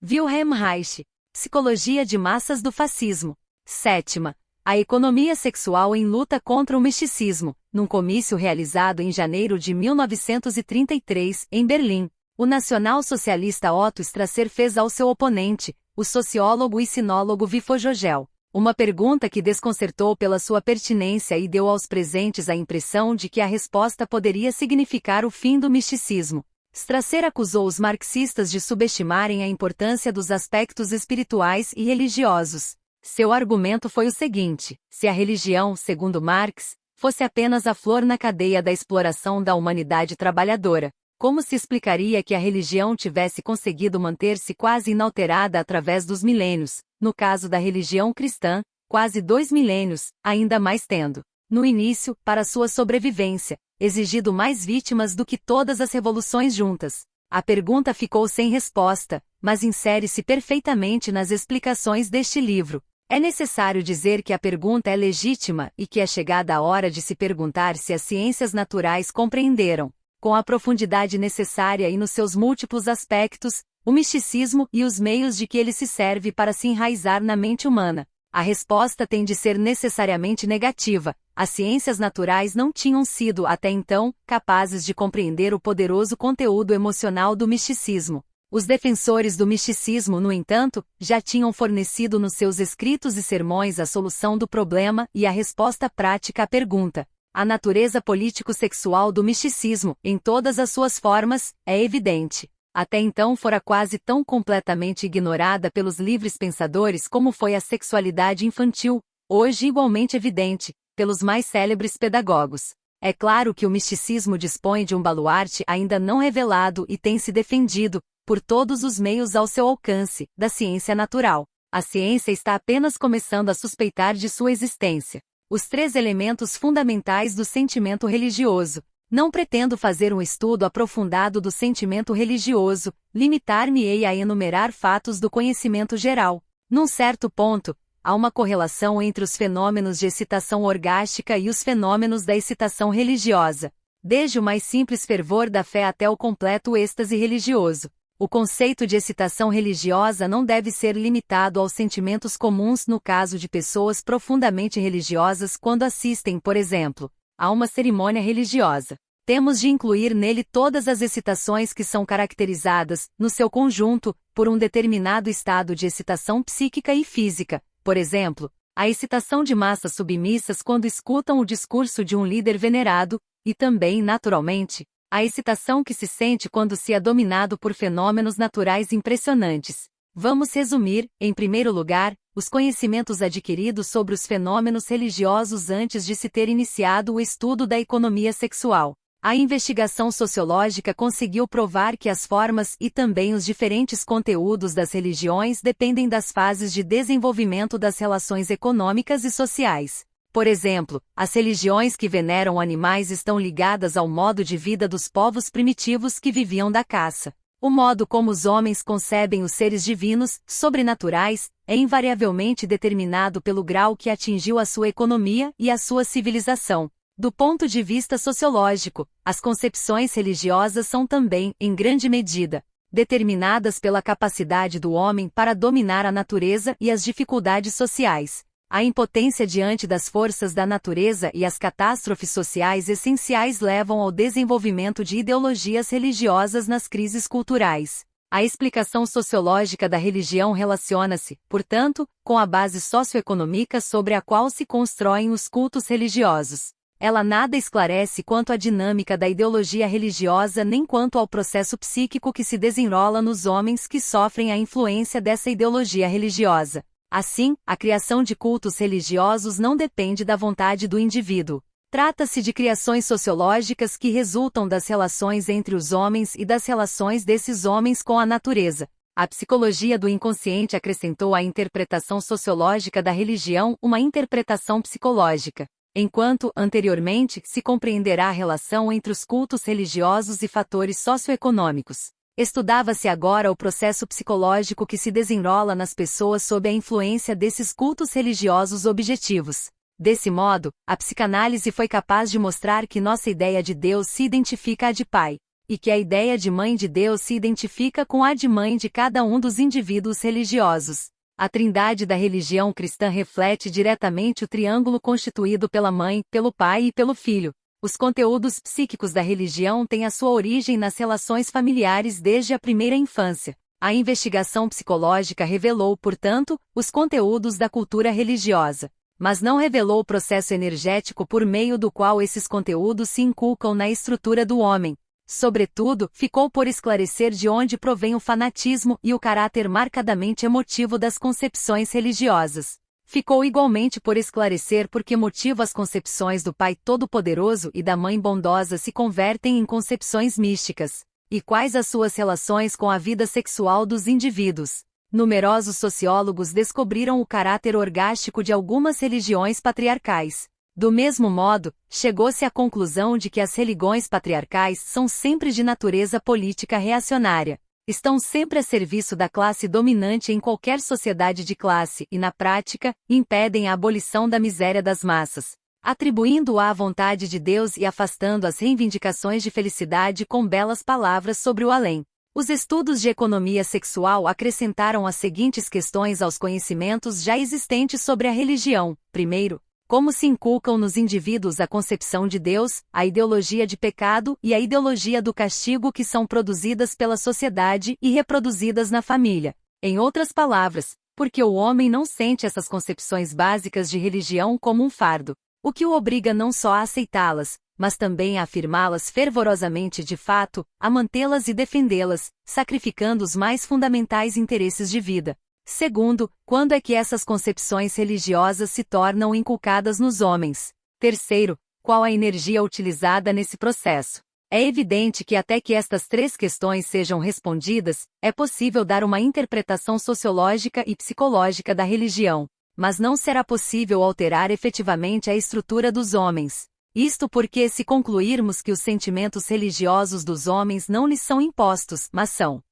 Wilhelm Reich. Psicologia de massas do fascismo. 7ª. A economia sexual em luta contra o misticismo. Num comício realizado em janeiro de 1933, em Berlim, o nacional-socialista Otto Strasser fez ao seu oponente, o sociólogo e sinólogo Vifo-Jogel, uma pergunta que desconcertou pela sua pertinência e deu aos presentes a impressão de que a resposta poderia significar o fim do misticismo. Strasser acusou os marxistas de subestimarem a importância dos aspectos espirituais e religiosos. Seu argumento foi o seguinte: se a religião, segundo Marx, fosse apenas a flor na cadeia da exploração da humanidade trabalhadora, como se explicaria que a religião tivesse conseguido manter-se quase inalterada através dos milênios, no caso da religião cristã, quase 2 milênios, ainda mais tendo, no início, para sua sobrevivência, exigido mais vítimas do que todas as revoluções juntas? A pergunta ficou sem resposta, mas insere-se perfeitamente nas explicações deste livro. É necessário dizer que a pergunta é legítima e que é chegada a hora de se perguntar se as ciências naturais compreenderam, com a profundidade necessária e nos seus múltiplos aspectos, o misticismo e os meios de que ele se serve para se enraizar na mente humana. A resposta tem de ser necessariamente negativa. As ciências naturais não tinham sido, até então, capazes de compreender o poderoso conteúdo emocional do misticismo. Os defensores do misticismo, no entanto, já tinham fornecido nos seus escritos e sermões a solução do problema e a resposta prática à pergunta. A natureza político-sexual do misticismo, em todas as suas formas, é evidente. Até então fora quase tão completamente ignorada pelos livres pensadores como foi a sexualidade infantil, hoje igualmente evidente, pelos mais célebres pedagogos. É claro que o misticismo dispõe de um baluarte ainda não revelado e tem se defendido, por todos os meios ao seu alcance, da ciência natural. A ciência está apenas começando a suspeitar de sua existência. Os 3 elementos fundamentais do sentimento religioso. Não pretendo fazer um estudo aprofundado do sentimento religioso, limitar-me-ei a enumerar fatos do conhecimento geral. Num certo ponto, há uma correlação entre os fenômenos de excitação orgástica e os fenômenos da excitação religiosa, desde o mais simples fervor da fé até o completo êxtase religioso. O conceito de excitação religiosa não deve ser limitado aos sentimentos comuns no caso de pessoas profundamente religiosas quando assistem, por exemplo, a uma cerimônia religiosa. Temos de incluir nele todas as excitações que são caracterizadas, no seu conjunto, por um determinado estado de excitação psíquica e física. Por exemplo, a excitação de massas submissas quando escutam o discurso de um líder venerado, e também, naturalmente, a excitação que se sente quando se é dominado por fenômenos naturais impressionantes. Vamos resumir, em primeiro lugar, os conhecimentos adquiridos sobre os fenômenos religiosos antes de se ter iniciado o estudo da economia sexual. A investigação sociológica conseguiu provar que as formas e também os diferentes conteúdos das religiões dependem das fases de desenvolvimento das relações econômicas e sociais. Por exemplo, as religiões que veneram animais estão ligadas ao modo de vida dos povos primitivos que viviam da caça. O modo como os homens concebem os seres divinos, sobrenaturais, é invariavelmente determinado pelo grau que atingiu a sua economia e a sua civilização. Do ponto de vista sociológico, as concepções religiosas são também, em grande medida, determinadas pela capacidade do homem para dominar a natureza e as dificuldades sociais. A impotência diante das forças da natureza e as catástrofes sociais essenciais levam ao desenvolvimento de ideologias religiosas nas crises culturais. A explicação sociológica da religião relaciona-se, portanto, com a base socioeconômica sobre a qual se constroem os cultos religiosos. Ela nada esclarece quanto à dinâmica da ideologia religiosa nem quanto ao processo psíquico que se desenrola nos homens que sofrem a influência dessa ideologia religiosa. Assim, a criação de cultos religiosos não depende da vontade do indivíduo. Trata-se de criações sociológicas que resultam das relações entre os homens e das relações desses homens com a natureza. A psicologia do inconsciente acrescentou à interpretação sociológica da religião uma interpretação psicológica, enquanto, anteriormente, se compreenderá a relação entre os cultos religiosos e fatores socioeconômicos. Estudava-se agora o processo psicológico que se desenrola nas pessoas sob a influência desses cultos religiosos objetivos. Desse modo, a psicanálise foi capaz de mostrar que nossa ideia de Deus se identifica à de Pai. e que a ideia de mãe de Deus se identifica com a de mãe de cada um dos indivíduos religiosos. A trindade da religião cristã reflete diretamente o triângulo constituído pela mãe, pelo pai e pelo filho. Os conteúdos psíquicos da religião têm a sua origem nas relações familiares desde a primeira infância. A investigação psicológica revelou, portanto, os conteúdos da cultura religiosa, mas não revelou o processo energético por meio do qual esses conteúdos se inculcam na estrutura do homem. Sobretudo, ficou por esclarecer de onde provém o fanatismo e o caráter marcadamente emotivo das concepções religiosas. Ficou igualmente por esclarecer por que motivo as concepções do Pai Todo-Poderoso e da Mãe Bondosa se convertem em concepções místicas, e quais as suas relações com a vida sexual dos indivíduos. Numerosos sociólogos descobriram o caráter orgástico de algumas religiões patriarcais. Do mesmo modo, chegou-se à conclusão de que as religiões patriarcais são sempre de natureza política reacionária. Estão sempre a serviço da classe dominante em qualquer sociedade de classe e, na prática, impedem a abolição da miséria das massas, atribuindo-a à vontade de Deus e afastando as reivindicações de felicidade com belas palavras sobre o além. Os estudos de economia sexual acrescentaram as seguintes questões aos conhecimentos já existentes sobre a religião. Primeiro, como se inculcam nos indivíduos a concepção de Deus, a ideologia de pecado e a ideologia do castigo que são produzidas pela sociedade e reproduzidas na família. Em outras palavras, porque o homem não sente essas concepções básicas de religião como um fardo, o que o obriga não só a aceitá-las, mas também a afirmá-las fervorosamente de fato, a mantê-las e defendê-las, sacrificando os mais fundamentais interesses de vida. Segundo, quando é que essas concepções religiosas se tornam inculcadas nos homens? Terceiro, qual a energia utilizada nesse processo? É evidente que até que estas três questões sejam respondidas, é possível dar uma interpretação sociológica e psicológica da religião, mas não será possível alterar efetivamente a estrutura dos homens. Isto porque se concluirmos que os sentimentos religiosos dos homens não lhes são impostos, mas são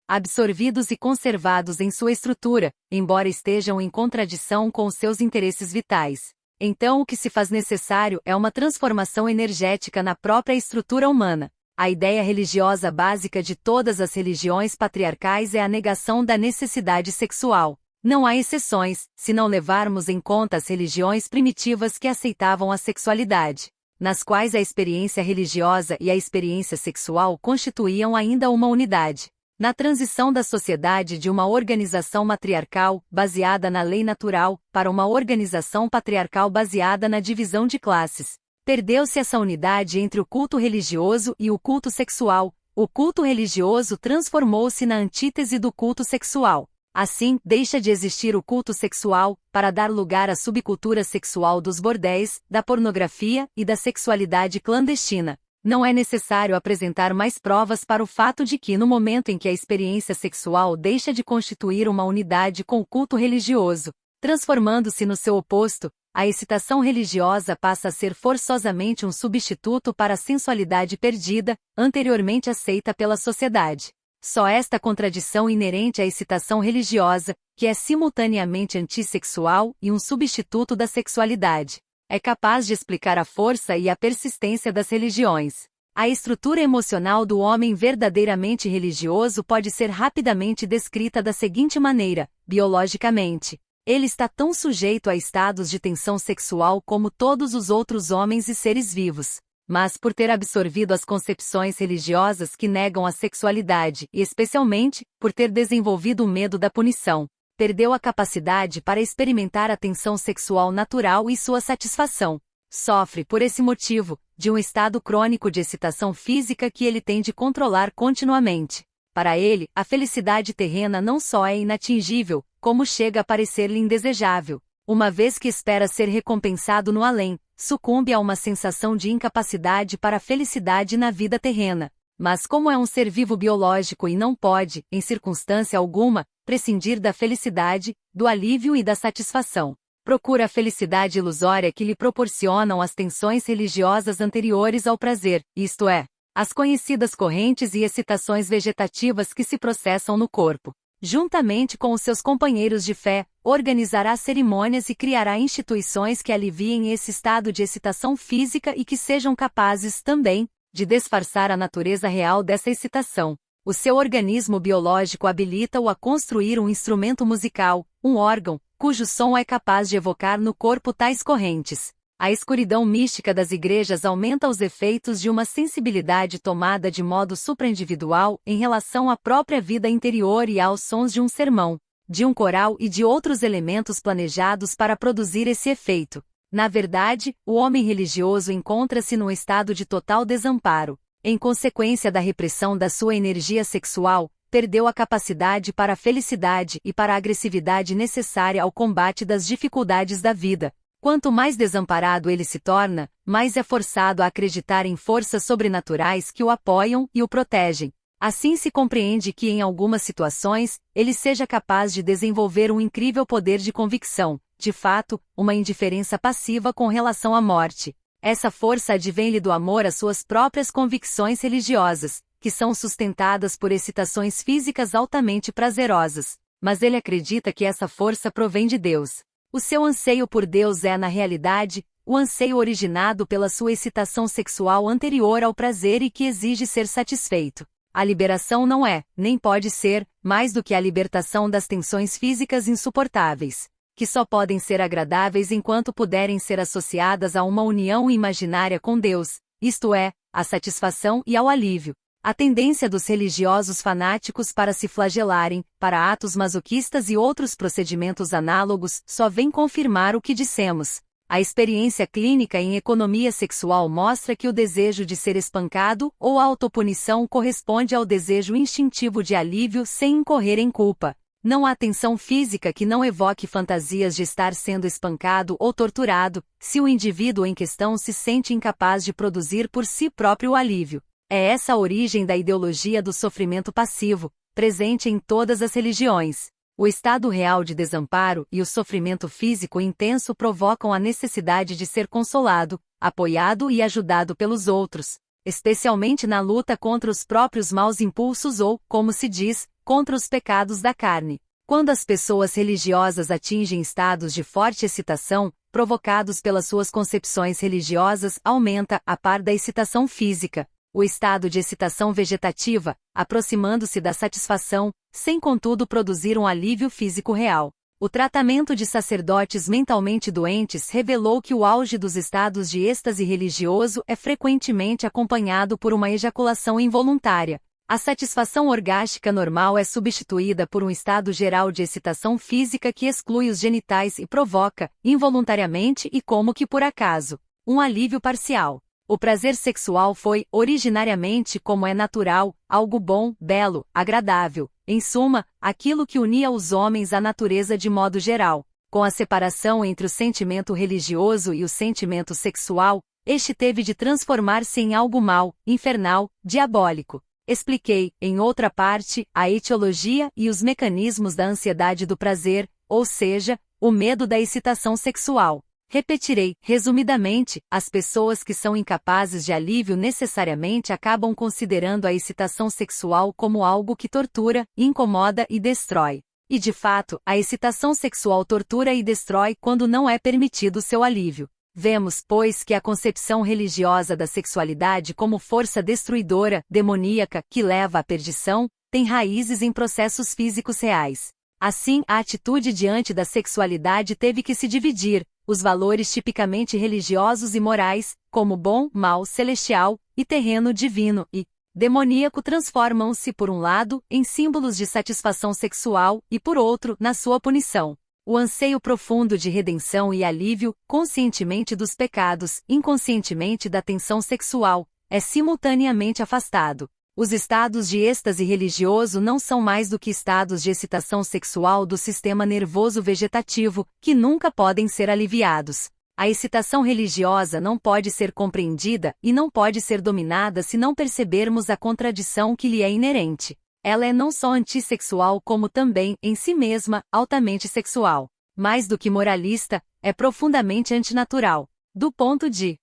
absorvidos e conservados em sua estrutura, embora estejam em contradição com os seus interesses vitais. Então o que se faz necessário é uma transformação energética na própria estrutura humana. A ideia religiosa básica de todas as religiões patriarcais é a negação da necessidade sexual. Não há exceções, se não levarmos em conta as religiões primitivas que aceitavam a sexualidade, nas quais a experiência religiosa e a experiência sexual constituíam ainda uma unidade. Na transição da sociedade de uma organização matriarcal, baseada na lei natural, para uma organização patriarcal baseada na divisão de classes, perdeu-se essa unidade entre o culto religioso e o culto sexual. O culto religioso transformou-se na antítese do culto sexual. Assim, deixa de existir o culto sexual, para dar lugar à subcultura sexual dos bordéis, da pornografia e da sexualidade clandestina. Não é necessário apresentar mais provas para o fato de que no momento em que a experiência sexual deixa de constituir uma unidade com o culto religioso, transformando-se no seu oposto, a excitação religiosa passa a ser forçosamente um substituto para a sensualidade perdida, anteriormente aceita pela sociedade. Só esta contradição inerente à excitação religiosa, que é simultaneamente antissexual e um substituto da sexualidade, é capaz de explicar a força e a persistência das religiões. A estrutura emocional do homem verdadeiramente religioso pode ser rapidamente descrita da seguinte maneira: biologicamente, ele está tão sujeito a estados de tensão sexual como todos os outros homens e seres vivos. Mas por ter absorvido as concepções religiosas que negam a sexualidade e especialmente, por ter desenvolvido o medo da punição, perdeu a capacidade para experimentar a tensão sexual natural e sua satisfação. Sofre, por esse motivo, de um estado crônico de excitação física que ele tem de controlar continuamente. Para ele, a felicidade terrena não só é inatingível, como chega a parecer-lhe indesejável. Uma vez que espera ser recompensado no além, sucumbe a uma sensação de incapacidade para a felicidade na vida terrena. Mas como é um ser vivo biológico e não pode, em circunstância alguma, prescindir da felicidade, do alívio e da satisfação, procura a felicidade ilusória que lhe proporcionam as tensões religiosas anteriores ao prazer, isto é, as conhecidas correntes e excitações vegetativas que se processam no corpo. Juntamente com os seus companheiros de fé, organizará cerimônias e criará instituições que aliviem esse estado de excitação física e que sejam capazes, também, de disfarçar a natureza real dessa excitação. O seu organismo biológico habilita-o a construir um instrumento musical, um órgão, cujo som é capaz de evocar no corpo tais correntes. A escuridão mística das igrejas aumenta os efeitos de uma sensibilidade tomada de modo supraindividual em relação à própria vida interior e aos sons de um sermão, de um coral e de outros elementos planejados para produzir esse efeito. Na verdade, o homem religioso encontra-se num estado de total desamparo. Em consequência da repressão da sua energia sexual, perdeu a capacidade para a felicidade e para a agressividade necessária ao combate das dificuldades da vida. Quanto mais desamparado ele se torna, mais é forçado a acreditar em forças sobrenaturais que o apoiam e o protegem. Assim se compreende que em algumas situações, ele seja capaz de desenvolver um incrível poder de convicção, de fato, uma indiferença passiva com relação à morte. Essa força advém-lhe do amor às suas próprias convicções religiosas, que são sustentadas por excitações físicas altamente prazerosas. Mas ele acredita que essa força provém de Deus. O seu anseio por Deus é, na realidade, o anseio originado pela sua excitação sexual anterior ao prazer e que exige ser satisfeito. A liberação não é, nem pode ser, mais do que a libertação das tensões físicas insuportáveis, que só podem ser agradáveis enquanto puderem ser associadas a uma união imaginária com Deus, isto é, à satisfação e ao alívio. A tendência dos religiosos fanáticos para se flagelarem, para atos masoquistas e outros procedimentos análogos, só vem confirmar o que dissemos. A experiência clínica em economia sexual mostra que o desejo de ser espancado ou a autopunição corresponde ao desejo instintivo de alívio sem incorrer em culpa. Não há tensão física que não evoque fantasias de estar sendo espancado ou torturado, se o indivíduo em questão se sente incapaz de produzir por si próprio o alívio. É essa a origem da ideologia do sofrimento passivo, presente em todas as religiões. O estado real de desamparo e o sofrimento físico intenso provocam a necessidade de ser consolado, apoiado e ajudado pelos outros, especialmente na luta contra os próprios maus impulsos ou, como se diz, contra os pecados da carne. Quando as pessoas religiosas atingem estados de forte excitação, provocados pelas suas concepções religiosas, aumenta, a par da excitação física, o estado de excitação vegetativa, aproximando-se da satisfação, sem contudo produzir um alívio físico real. O tratamento de sacerdotes mentalmente doentes revelou que o auge dos estados de êxtase religioso é frequentemente acompanhado por uma ejaculação involuntária. A satisfação orgástica normal é substituída por um estado geral de excitação física que exclui os genitais e provoca, involuntariamente e como que por acaso, um alívio parcial. O prazer sexual foi, originariamente como é natural, algo bom, belo, agradável, em suma, aquilo que unia os homens à natureza de modo geral. Com a separação entre o sentimento religioso e o sentimento sexual, este teve de transformar-se em algo mau, infernal, diabólico. Expliquei, em outra parte, a etiologia e os mecanismos da ansiedade do prazer, ou seja, o medo da excitação sexual. Repetirei, resumidamente, as pessoas que são incapazes de alívio necessariamente acabam considerando a excitação sexual como algo que tortura, incomoda e destrói. E de fato, a excitação sexual tortura e destrói quando não é permitido seu alívio. Vemos, pois, que a concepção religiosa da sexualidade como força destruidora, demoníaca, que leva à perdição, tem raízes em processos físicos reais. Assim, a atitude diante da sexualidade teve que se dividir. Os valores tipicamente religiosos e morais, como bom, mal, celestial, e terreno divino e demoníaco transformam-se por um lado, em símbolos de satisfação sexual, e por outro, na sua punição. O anseio profundo de redenção e alívio, conscientemente dos pecados, inconscientemente da tensão sexual, é simultaneamente afastado. Os estados de êxtase religioso não são mais do que estados de excitação sexual do sistema nervoso vegetativo, que nunca podem ser aliviados. A excitação religiosa não pode ser compreendida e não pode ser dominada se não percebermos a contradição que lhe é inerente. Ela é não só antissexual como também, em si mesma, altamente sexual. Mais do que moralista, é profundamente antinatural. Do ponto de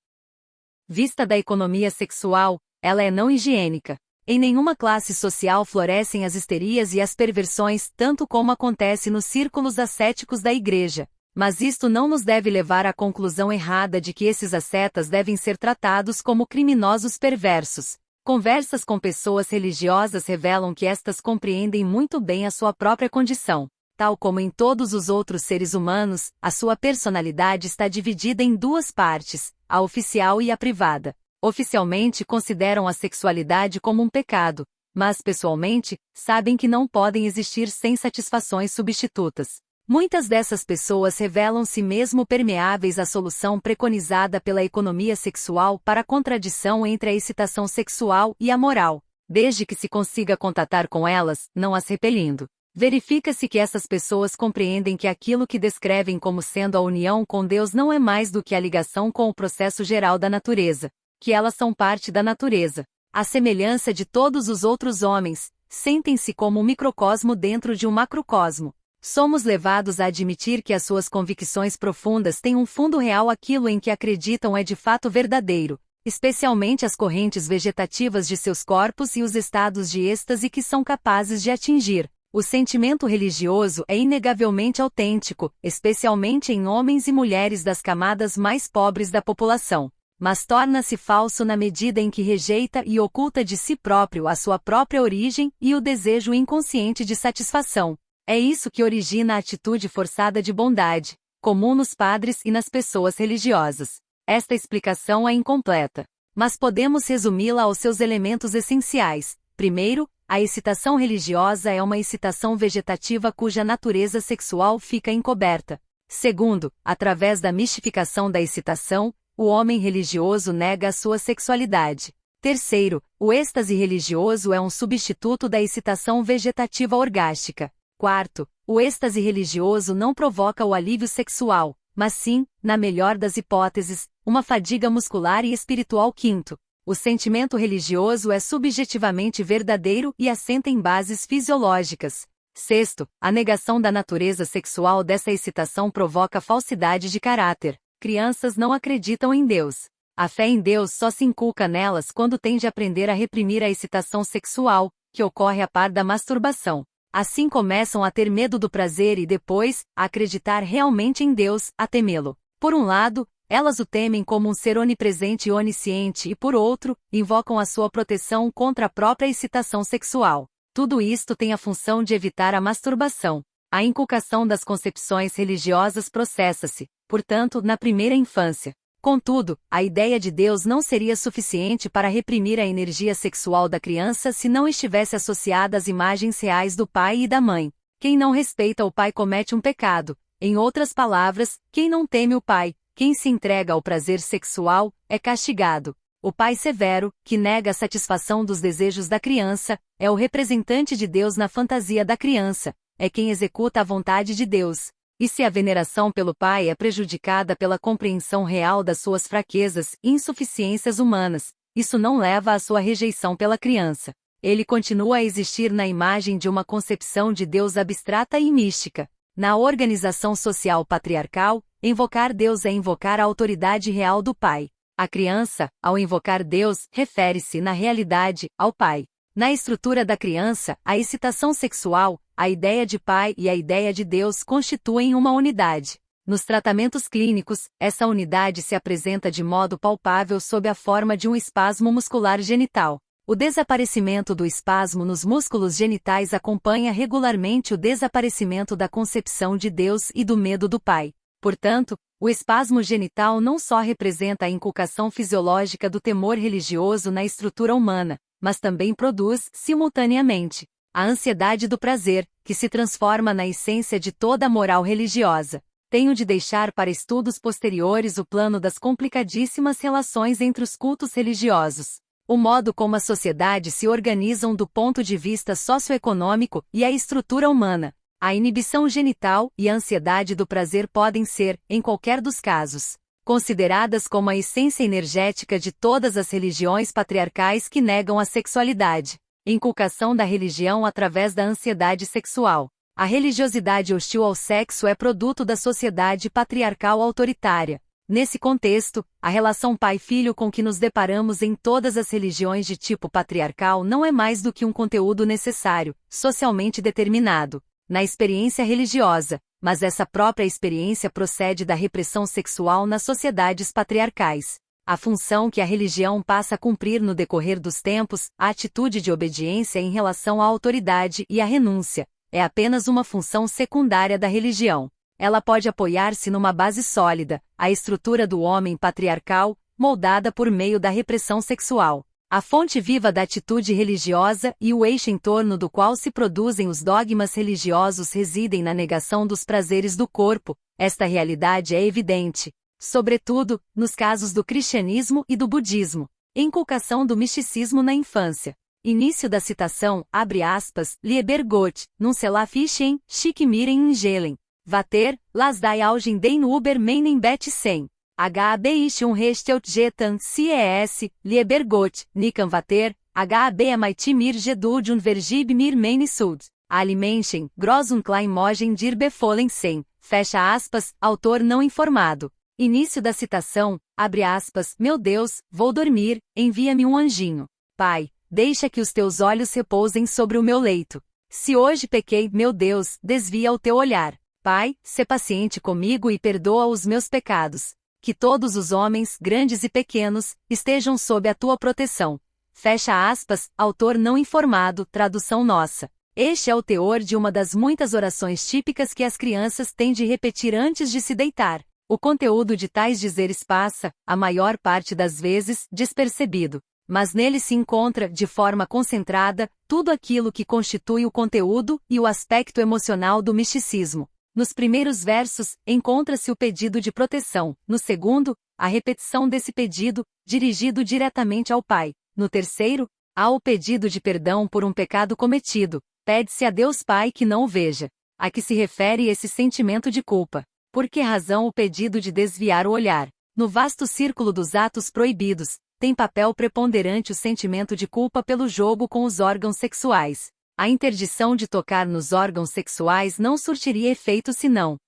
vista da economia sexual, ela é não higiênica. Em nenhuma classe social florescem as histerias e as perversões tanto como acontece nos círculos ascéticos da Igreja. Mas isto não nos deve levar à conclusão errada de que esses ascetas devem ser tratados como criminosos perversos. Conversas com pessoas religiosas revelam que estas compreendem muito bem a sua própria condição. Tal como em todos os outros seres humanos, a sua personalidade está dividida em duas partes, a oficial e a privada. Oficialmente consideram a sexualidade como um pecado, mas pessoalmente, sabem que não podem existir sem satisfações substitutas. Muitas dessas pessoas revelam-se mesmo permeáveis à solução preconizada pela economia sexual para a contradição entre a excitação sexual e a moral, desde que se consiga contatar com elas, não as repelindo. Verifica-se que essas pessoas compreendem que aquilo que descrevem como sendo a união com Deus não é mais do que a ligação com o processo geral da natureza, que elas são parte da natureza. À semelhança de todos os outros homens, sentem-se como um microcosmo dentro de um macrocosmo. Somos levados a admitir que as suas convicções profundas têm um fundo real, aquilo em que acreditam é de fato verdadeiro, especialmente as correntes vegetativas de seus corpos e os estados de êxtase que são capazes de atingir. O sentimento religioso é inegavelmente autêntico, especialmente em homens e mulheres das camadas mais pobres da população, mas torna-se falso na medida em que rejeita e oculta de si próprio a sua própria origem e o desejo inconsciente de satisfação. É isso que origina a atitude forçada de bondade, comum nos padres e nas pessoas religiosas. Esta explicação é incompleta, mas podemos resumi-la aos seus elementos essenciais. Primeiro, a excitação religiosa é uma excitação vegetativa cuja natureza sexual fica encoberta. Segundo, através da mistificação da excitação, o homem religioso nega a sua sexualidade. Terceiro, o êxtase religioso é um substituto da excitação vegetativa orgástica. Quarto, o êxtase religioso não provoca o alívio sexual, mas sim, na melhor das hipóteses, uma fadiga muscular e espiritual. Quinto, o sentimento religioso é subjetivamente verdadeiro e assenta em bases fisiológicas. Sexto, a negação da natureza sexual dessa excitação provoca falsidade de caráter. Crianças não acreditam em Deus. A fé em Deus só se inculca nelas quando têm de aprender a reprimir a excitação sexual, que ocorre a par da masturbação. Assim começam a ter medo do prazer e depois, a acreditar realmente em Deus, a temê-lo. Por um lado, elas o temem como um ser onipresente e onisciente e por outro, invocam a sua proteção contra a própria excitação sexual. Tudo isto tem a função de evitar a masturbação. A inculcação das concepções religiosas processa-se, portanto, na primeira infância. Contudo, a ideia de Deus não seria suficiente para reprimir a energia sexual da criança se não estivesse associada às imagens reais do pai e da mãe. Quem não respeita o pai comete um pecado. Em outras palavras, quem não teme o pai, quem se entrega ao prazer sexual, é castigado. O pai severo, que nega a satisfação dos desejos da criança, é o representante de Deus na fantasia da criança, é quem executa a vontade de Deus. E se a veneração pelo pai é prejudicada pela compreensão real das suas fraquezas e insuficiências humanas, isso não leva à sua rejeição pela criança. Ele continua a existir na imagem de uma concepção de Deus abstrata e mística. Na organização social patriarcal, invocar Deus é invocar a autoridade real do pai. A criança, ao invocar Deus, refere-se, na realidade, ao pai. Na estrutura da criança, a excitação sexual, a ideia de pai e a ideia de Deus constituem uma unidade. Nos tratamentos clínicos, essa unidade se apresenta de modo palpável sob a forma de um espasmo muscular genital. O desaparecimento do espasmo nos músculos genitais acompanha regularmente o desaparecimento da concepção de Deus e do medo do pai. Portanto, o espasmo genital não só representa a inculcação fisiológica do temor religioso na estrutura humana, mas também produz, simultaneamente, a ansiedade do prazer, que se transforma na essência de toda a moral religiosa. Tenho de deixar para estudos posteriores o plano das complicadíssimas relações entre os cultos religiosos, o modo como as sociedades se organizam do ponto de vista socioeconômico e a estrutura humana. A inibição genital e a ansiedade do prazer podem ser, em qualquer dos casos, consideradas como a essência energética de todas as religiões patriarcais que negam a sexualidade. Inculcação da religião através da ansiedade sexual. A religiosidade hostil ao sexo é produto da sociedade patriarcal autoritária. Nesse contexto, a relação pai-filho com que nos deparamos em todas as religiões de tipo patriarcal não é mais do que um conteúdo necessário, socialmente determinado. Na experiência religiosa, mas essa própria experiência procede da repressão sexual nas sociedades patriarcais. A função que a religião passa a cumprir no decorrer dos tempos, a atitude de obediência em relação à autoridade e a renúncia, é apenas uma função secundária da religião. Ela pode apoiar-se numa base sólida, a estrutura do homem patriarcal, moldada por meio da repressão sexual. A fonte viva da atitude religiosa e o eixo em torno do qual se produzem os dogmas religiosos residem na negação dos prazeres do corpo. Esta realidade é evidente, sobretudo, nos casos do cristianismo e do budismo. Inculcação do misticismo na infância. Início da citação, abre aspas, Lieber Gott, nun selafischen, schick miren ingelen. Vater, las die Augen den Uber meinen Bet sem. HAB ist Restel Jetan CES, Lieber Gott, Nikan Vater, HAB Amait mir Geduld Vergib mir meine Sud. Alimenchen, Gross Klein Mogen dir Befohlen sem. Fecha aspas, autor não informado. Início da citação, abre aspas, meu Deus, vou dormir, envia-me um anjinho. Pai, deixa que os teus olhos repousem sobre o meu leito. Se hoje pequei, meu Deus, desvia o teu olhar. Pai, sê paciente comigo e perdoa os meus pecados. Que todos os homens, grandes e pequenos, estejam sob a tua proteção. Fecha aspas, autor não informado, tradução nossa. Este é o teor de uma das muitas orações típicas que as crianças têm de repetir antes de se deitar. O conteúdo de tais dizeres passa, a maior parte das vezes, despercebido. Mas nele se encontra, de forma concentrada, tudo aquilo que constitui o conteúdo e o aspecto emocional do misticismo. Nos primeiros versos, encontra-se o pedido de proteção. No segundo, a repetição desse pedido, dirigido diretamente ao Pai. No terceiro, há o pedido de perdão por um pecado cometido. Pede-se a Deus Pai que não o veja. A que se refere esse sentimento de culpa? Por que razão o pedido de desviar o olhar? No vasto círculo dos atos proibidos, tem papel preponderante o sentimento de culpa pelo jogo com os órgãos sexuais. A interdição de tocar nos órgãos sexuais não surtiria efeito senão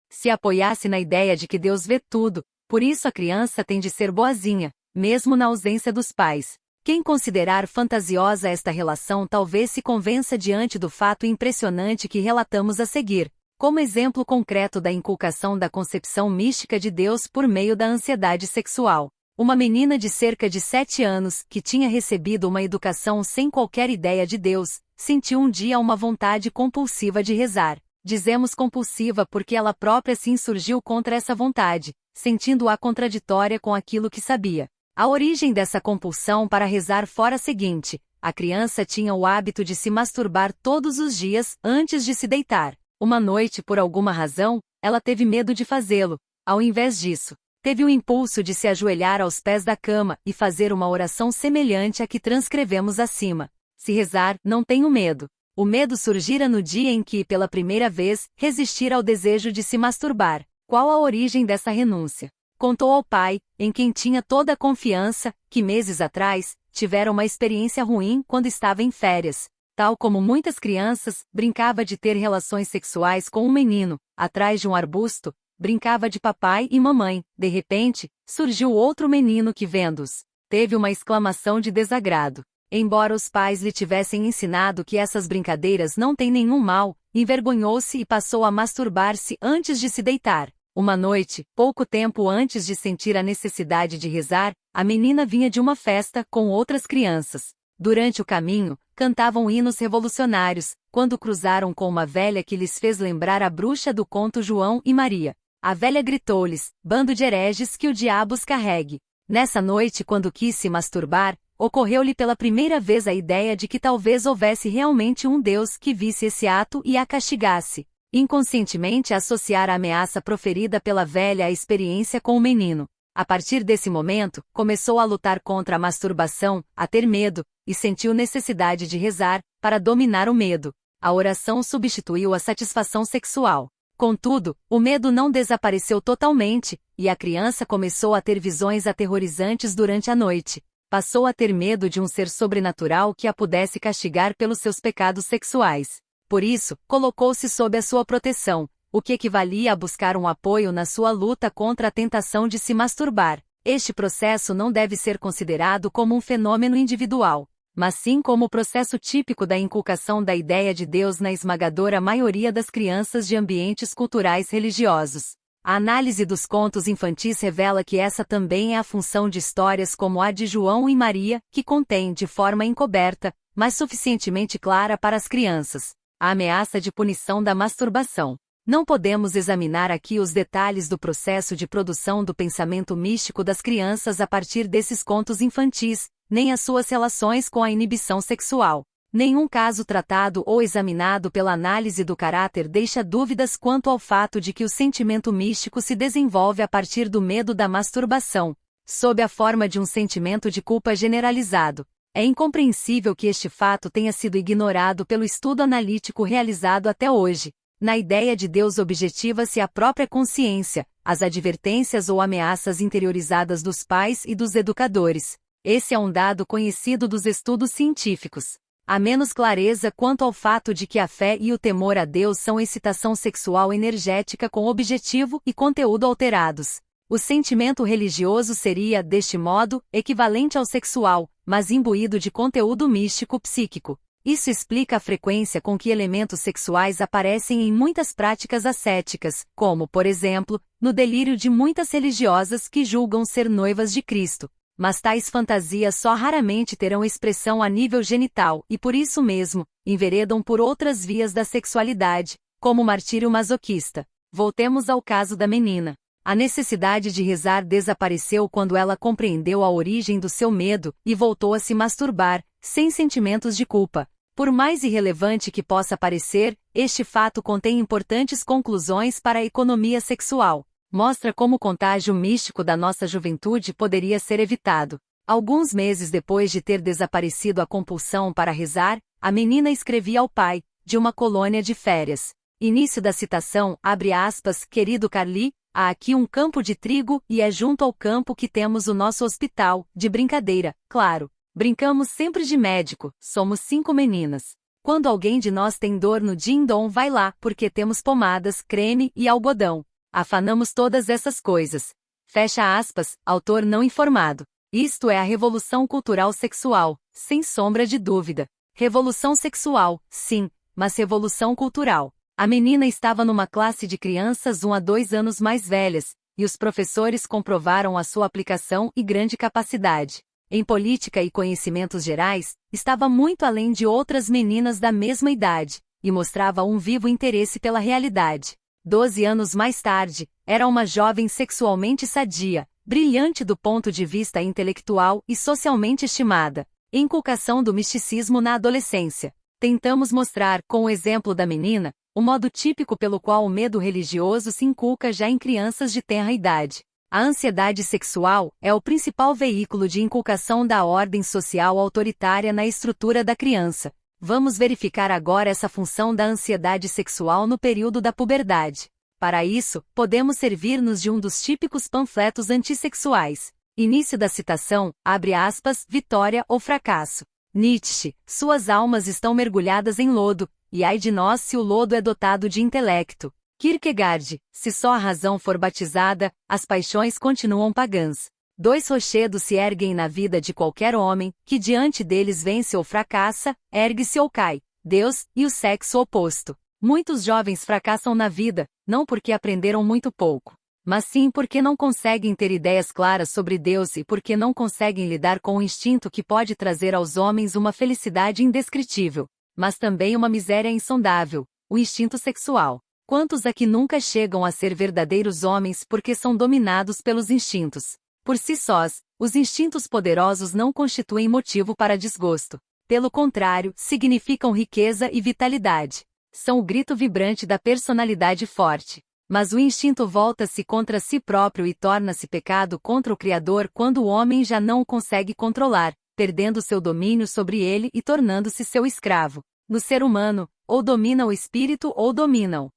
se apoiasse na ideia de que Deus vê tudo, por isso a criança tem de ser boazinha, mesmo na ausência dos pais. Quem considerar fantasiosa esta relação talvez se convença diante do fato impressionante que relatamos a seguir, como exemplo concreto da inculcação da concepção mística de Deus por meio da ansiedade sexual. Uma menina de cerca de 7 anos, que tinha recebido uma educação sem qualquer ideia de Deus, sentiu um dia uma vontade compulsiva de rezar. Dizemos compulsiva porque ela própria se insurgiu contra essa vontade, sentindo-a contraditória com aquilo que sabia. A origem dessa compulsão para rezar fora a seguinte: a criança tinha o hábito de se masturbar todos os dias antes de se deitar. Uma noite, por alguma razão, ela teve medo de fazê-lo. Ao invés disso, teve o impulso de se ajoelhar aos pés da cama e fazer uma oração semelhante à que transcrevemos acima. Se rezar, não tenho medo. O medo surgira no dia em que, pela primeira vez, resistira ao desejo de se masturbar. Qual a origem dessa renúncia? Contou ao pai, em quem tinha toda a confiança, que meses atrás, tivera uma experiência ruim quando estava em férias. Tal como muitas crianças, brincava de ter relações sexuais com um menino, atrás de um arbusto. Brincava de papai e mamãe. De repente, surgiu outro menino que, vendo-os, teve uma exclamação de desagrado. Embora os pais lhe tivessem ensinado que essas brincadeiras não têm nenhum mal, envergonhou-se e passou a masturbar-se antes de se deitar. Uma noite, pouco tempo antes de sentir a necessidade de rezar, a menina vinha de uma festa com outras crianças. Durante o caminho, cantavam hinos revolucionários, quando cruzaram com uma velha que lhes fez lembrar a bruxa do conto João e Maria. A velha gritou-lhes, bando de hereges que o diabo os carregue. Nessa noite, quando quis se masturbar, ocorreu-lhe pela primeira vez a ideia de que talvez houvesse realmente um Deus que visse esse ato e a castigasse. Inconscientemente associara a ameaça proferida pela velha à experiência com o menino. A partir desse momento, começou a lutar contra a masturbação, a ter medo, e sentiu necessidade de rezar, para dominar o medo. A oração substituiu a satisfação sexual. Contudo, o medo não desapareceu totalmente, e a criança começou a ter visões aterrorizantes durante a noite. Passou a ter medo de um ser sobrenatural que a pudesse castigar pelos seus pecados sexuais. Por isso, colocou-se sob a sua proteção, o que equivalia a buscar um apoio na sua luta contra a tentação de se masturbar. Este processo não deve ser considerado como um fenômeno individual. mas sim como o processo típico da inculcação da ideia de Deus na esmagadora maioria das crianças de ambientes culturais religiosos. A análise dos contos infantis revela que essa também é a função de histórias como a de João e Maria, que contém, de forma encoberta, mas suficientemente clara para as crianças, a ameaça de punição da masturbação. Não podemos examinar aqui os detalhes do processo de produção do pensamento místico das crianças a partir desses contos infantis, nem as suas relações com a inibição sexual. Nenhum caso tratado ou examinado pela análise do caráter deixa dúvidas quanto ao fato de que o sentimento místico se desenvolve a partir do medo da masturbação, sob a forma de um sentimento de culpa generalizado. É incompreensível que este fato tenha sido ignorado pelo estudo analítico realizado até hoje. Na ideia de Deus objetiva-se a própria consciência, as advertências ou ameaças interiorizadas dos pais e dos educadores. Esse é um dado conhecido dos estudos científicos. Há menos clareza quanto ao fato de que a fé e o temor a Deus são excitação sexual energética com objetivo e conteúdo alterados. O sentimento religioso seria, deste modo, equivalente ao sexual, mas imbuído de conteúdo místico psíquico. Isso explica a frequência com que elementos sexuais aparecem em muitas práticas ascéticas, como, por exemplo, no delírio de muitas religiosas que julgam ser noivas de Cristo. Mas tais fantasias só raramente terão expressão a nível genital e por isso mesmo, enveredam por outras vias da sexualidade, como o martírio masoquista. Voltemos ao caso da menina. A necessidade de rezar desapareceu quando ela compreendeu a origem do seu medo e voltou a se masturbar, sem sentimentos de culpa. Por mais irrelevante que possa parecer, este fato contém importantes conclusões para a economia sexual. Mostra como o contágio místico da nossa juventude poderia ser evitado. Alguns meses depois de ter desaparecido a compulsão para rezar, a menina escrevia ao pai, de uma colônia de férias. Início da citação, abre aspas, querido Carli, há aqui um campo de trigo e é junto ao campo que temos o nosso hospital, de brincadeira, claro. Brincamos sempre de médico, somos 5 meninas. Quando alguém de nós tem dor no din-dom vai lá, porque temos pomadas, creme e algodão. Afanamos todas essas coisas. Fecha aspas, autor não informado. Isto é a revolução cultural sexual, sem sombra de dúvida. Revolução sexual, sim, mas revolução cultural. A menina estava numa classe de crianças 1 a 2 anos mais velhas, e os professores comprovaram a sua aplicação e grande capacidade. Em política e conhecimentos gerais, estava muito além de outras meninas da mesma idade, e mostrava um vivo interesse pela realidade. 12 anos mais tarde, era uma jovem sexualmente sadia, brilhante do ponto de vista intelectual e socialmente estimada. Inculcação do misticismo na adolescência. Tentamos mostrar, com o exemplo da menina, o modo típico pelo qual o medo religioso se inculca já em crianças de tenra idade. A ansiedade sexual é o principal veículo de inculcação da ordem social autoritária na estrutura da criança. Vamos verificar agora essa função da ansiedade sexual no período da puberdade. Para isso, podemos servir-nos de um dos típicos panfletos antissexuais. Início da citação, abre aspas, vitória ou fracasso. Nietzsche, suas almas estão mergulhadas em lodo, e ai de nós se o lodo é dotado de intelecto. Kierkegaard, se só a razão for batizada, as paixões continuam pagãs. 2 rochedos se erguem na vida de qualquer homem, que diante deles vence ou fracassa, ergue-se ou cai, Deus e o sexo oposto. Muitos jovens fracassam na vida, não porque aprenderam muito pouco, mas sim porque não conseguem ter ideias claras sobre Deus e porque não conseguem lidar com o instinto que pode trazer aos homens uma felicidade indescritível, mas também uma miséria insondável, o instinto sexual. Quantos aqui nunca chegam a ser verdadeiros homens porque são dominados pelos instintos? Por si sós, os instintos poderosos não constituem motivo para desgosto. Pelo contrário, significam riqueza e vitalidade. São o grito vibrante da personalidade forte. Mas o instinto volta-se contra si próprio e torna-se pecado contra o Criador quando o homem já não o consegue controlar, perdendo seu domínio sobre ele e tornando-se seu escravo. No ser humano, ou domina o espírito ou dominam.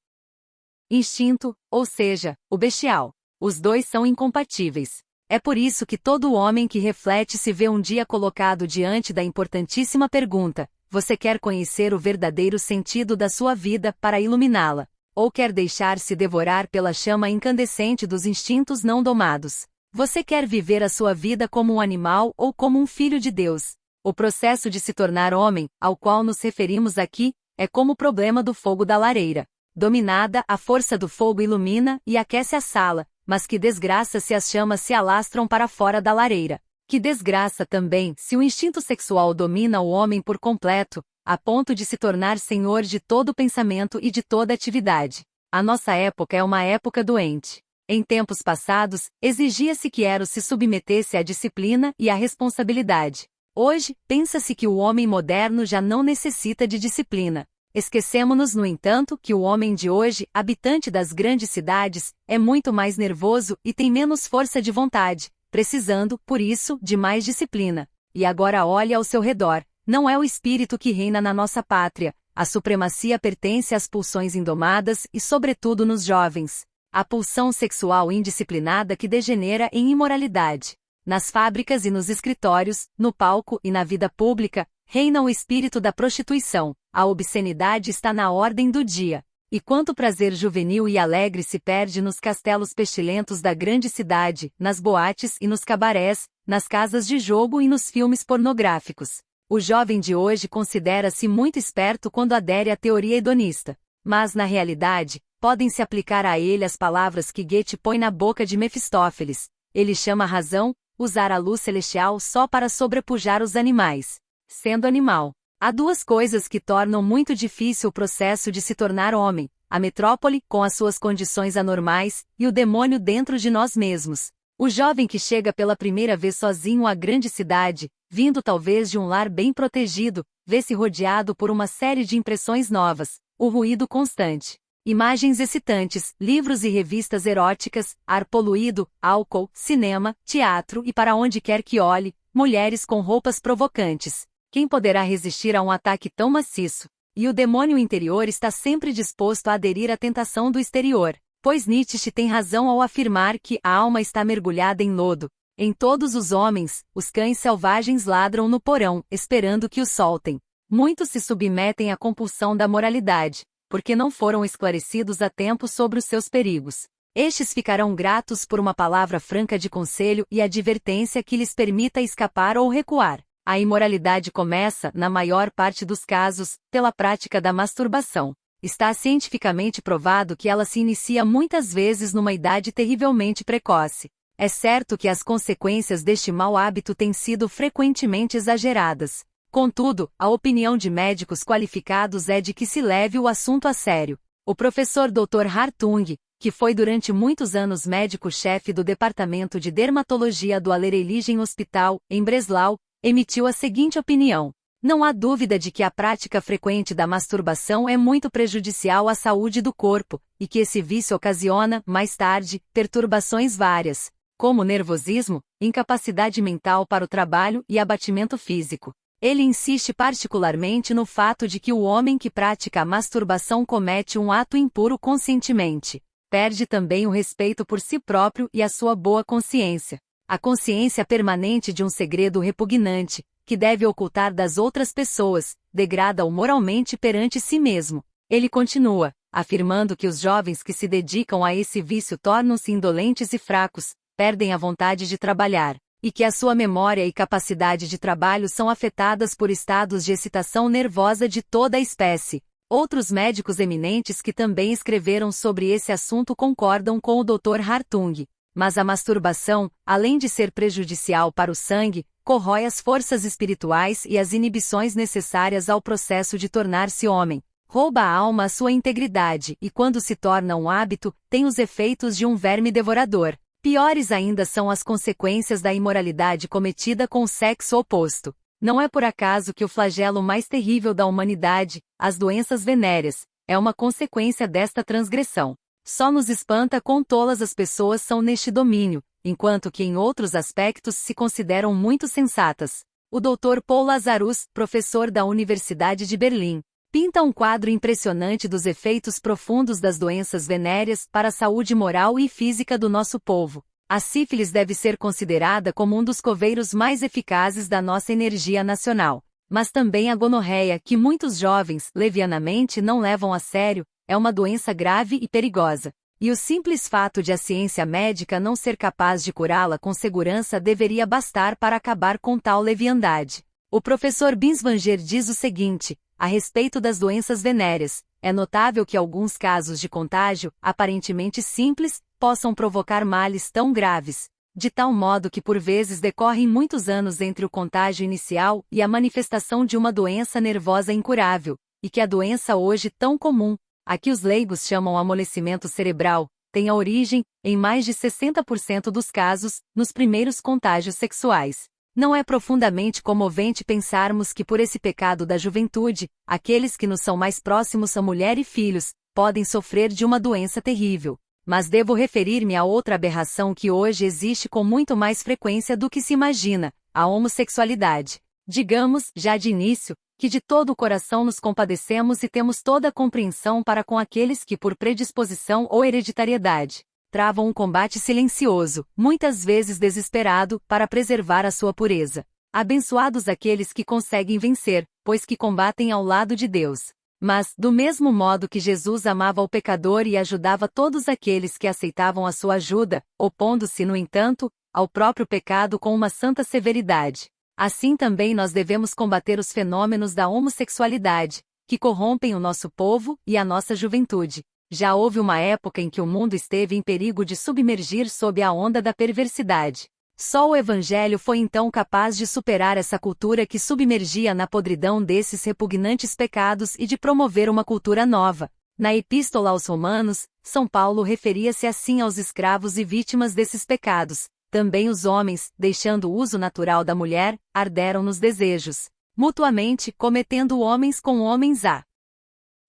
Instinto, ou seja, o bestial. Os dois são incompatíveis. É por isso que todo homem que reflete se vê um dia colocado diante da importantíssima pergunta: você quer conhecer o verdadeiro sentido da sua vida para iluminá-la? Ou quer deixar-se devorar pela chama incandescente dos instintos não domados? Você quer viver a sua vida como um animal ou como um filho de Deus? O processo de se tornar homem, ao qual nos referimos aqui, é como o problema do fogo da lareira. Dominada, a força do fogo ilumina e aquece a sala, mas que desgraça se as chamas se alastram para fora da lareira. Que desgraça também se o instinto sexual domina o homem por completo, a ponto de se tornar senhor de todo pensamento e de toda atividade. A nossa época é uma época doente. Em tempos passados, exigia-se que Eros se submetesse à disciplina e à responsabilidade. Hoje, pensa-se que o homem moderno já não necessita de disciplina. Esquecemo-nos, no entanto, que o homem de hoje, habitante das grandes cidades, é muito mais nervoso e tem menos força de vontade, precisando, por isso, de mais disciplina. E agora olhe ao seu redor. Não é o espírito que reina na nossa pátria. A supremacia pertence às pulsões indomadas e, sobretudo, nos jovens. A pulsão sexual indisciplinada que degenera em imoralidade. Nas fábricas e nos escritórios, no palco e na vida pública, reina o espírito da prostituição. A obscenidade está na ordem do dia. E quanto prazer juvenil e alegre se perde nos castelos pestilentos da grande cidade, nas boates e nos cabarés, nas casas de jogo e nos filmes pornográficos. O jovem de hoje considera-se muito esperto quando adere à teoria hedonista. Mas, na realidade, podem-se aplicar a ele as palavras que Goethe põe na boca de Mefistófeles. Ele chama a razão, usar a luz celestial só para sobrepujar os animais. Sendo animal. Há duas coisas que tornam muito difícil o processo de se tornar homem: a metrópole, com as suas condições anormais, e o demônio dentro de nós mesmos. O jovem que chega pela primeira vez sozinho à grande cidade, vindo talvez de um lar bem protegido, vê-se rodeado por uma série de impressões novas, o ruído constante. Imagens excitantes, livros e revistas eróticas, ar poluído, álcool, cinema, teatro e para onde quer que olhe, mulheres com roupas provocantes. Quem poderá resistir a um ataque tão maciço? E o demônio interior está sempre disposto a aderir à tentação do exterior, pois Nietzsche tem razão ao afirmar que a alma está mergulhada em lodo. Em todos os homens, os cães selvagens ladram no porão, esperando que os soltem. Muitos se submetem à compulsão da moralidade, porque não foram esclarecidos a tempo sobre os seus perigos. Estes ficarão gratos por uma palavra franca de conselho e advertência que lhes permita escapar ou recuar. A imoralidade começa, na maior parte dos casos, pela prática da masturbação. Está cientificamente provado que ela se inicia muitas vezes numa idade terrivelmente precoce. É certo que as consequências deste mau hábito têm sido frequentemente exageradas. Contudo, a opinião de médicos qualificados é de que se leve o assunto a sério. O professor Dr. Hartung, que foi durante muitos anos médico-chefe do Departamento de Dermatologia do Allerheiligen Hospital, em Breslau, emitiu a seguinte opinião: não há dúvida de que a prática frequente da masturbação é muito prejudicial à saúde do corpo, e que esse vício ocasiona, mais tarde, perturbações várias, como nervosismo, incapacidade mental para o trabalho e abatimento físico. Ele insiste particularmente no fato de que o homem que pratica a masturbação comete um ato impuro conscientemente. Perde também o respeito por si próprio e a sua boa consciência. A consciência permanente de um segredo repugnante, que deve ocultar das outras pessoas, degrada-o moralmente perante si mesmo. Ele continua, afirmando que os jovens que se dedicam a esse vício tornam-se indolentes e fracos, perdem a vontade de trabalhar, e que a sua memória e capacidade de trabalho são afetadas por estados de excitação nervosa de toda a espécie. Outros médicos eminentes que também escreveram sobre esse assunto concordam com o Dr. Hartung. Mas a masturbação, além de ser prejudicial para o sangue, corrói as forças espirituais e as inibições necessárias ao processo de tornar-se homem. Rouba à alma a sua integridade e, quando se torna um hábito, tem os efeitos de um verme devorador. Piores ainda são as consequências da imoralidade cometida com o sexo oposto. Não é por acaso que o flagelo mais terrível da humanidade, as doenças venéreas, é uma consequência desta transgressão. Só nos espanta quão tolas as pessoas são neste domínio, enquanto que em outros aspectos se consideram muito sensatas. O Dr. Paul Lazarus, professor da Universidade de Berlim, pinta um quadro impressionante dos efeitos profundos das doenças venéreas para a saúde moral e física do nosso povo. A sífilis deve ser considerada como um dos coveiros mais eficazes da nossa energia nacional. Mas também a gonorreia, que muitos jovens, levianamente, não levam a sério, é uma doença grave e perigosa. E o simples fato de a ciência médica não ser capaz de curá-la com segurança deveria bastar para acabar com tal leviandade. O professor Binswanger diz o seguinte, a respeito das doenças venéreas, é notável que alguns casos de contágio, aparentemente simples, possam provocar males tão graves, de tal modo que por vezes decorrem muitos anos entre o contágio inicial e a manifestação de uma doença nervosa incurável, e que a doença hoje tão comum, a que os leigos chamam amolecimento cerebral, tem a origem, em mais de 60% dos casos, nos primeiros contágios sexuais. Não é profundamente comovente pensarmos que por esse pecado da juventude, aqueles que nos são mais próximos a mulher e filhos, podem sofrer de uma doença terrível. Mas devo referir-me a outra aberração que hoje existe com muito mais frequência do que se imagina, a homossexualidade. Digamos, já de início, que de todo o coração nos compadecemos e temos toda a compreensão para com aqueles que por predisposição ou hereditariedade, travam um combate silencioso, muitas vezes desesperado, para preservar a sua pureza. Abençoados aqueles que conseguem vencer, pois que combatem ao lado de Deus. Mas, do mesmo modo que Jesus amava o pecador e ajudava todos aqueles que aceitavam a sua ajuda, opondo-se, no entanto, ao próprio pecado com uma santa severidade, assim também nós devemos combater os fenômenos da homossexualidade, que corrompem o nosso povo e a nossa juventude. Já houve uma época em que o mundo esteve em perigo de submergir sob a onda da perversidade. Só o Evangelho foi então capaz de superar essa cultura que submergia na podridão desses repugnantes pecados e de promover uma cultura nova. Na Epístola aos Romanos, São Paulo referia-se assim aos escravos e vítimas desses pecados. Também os homens, deixando o uso natural da mulher, arderam nos desejos, mutuamente cometendo homens com homens a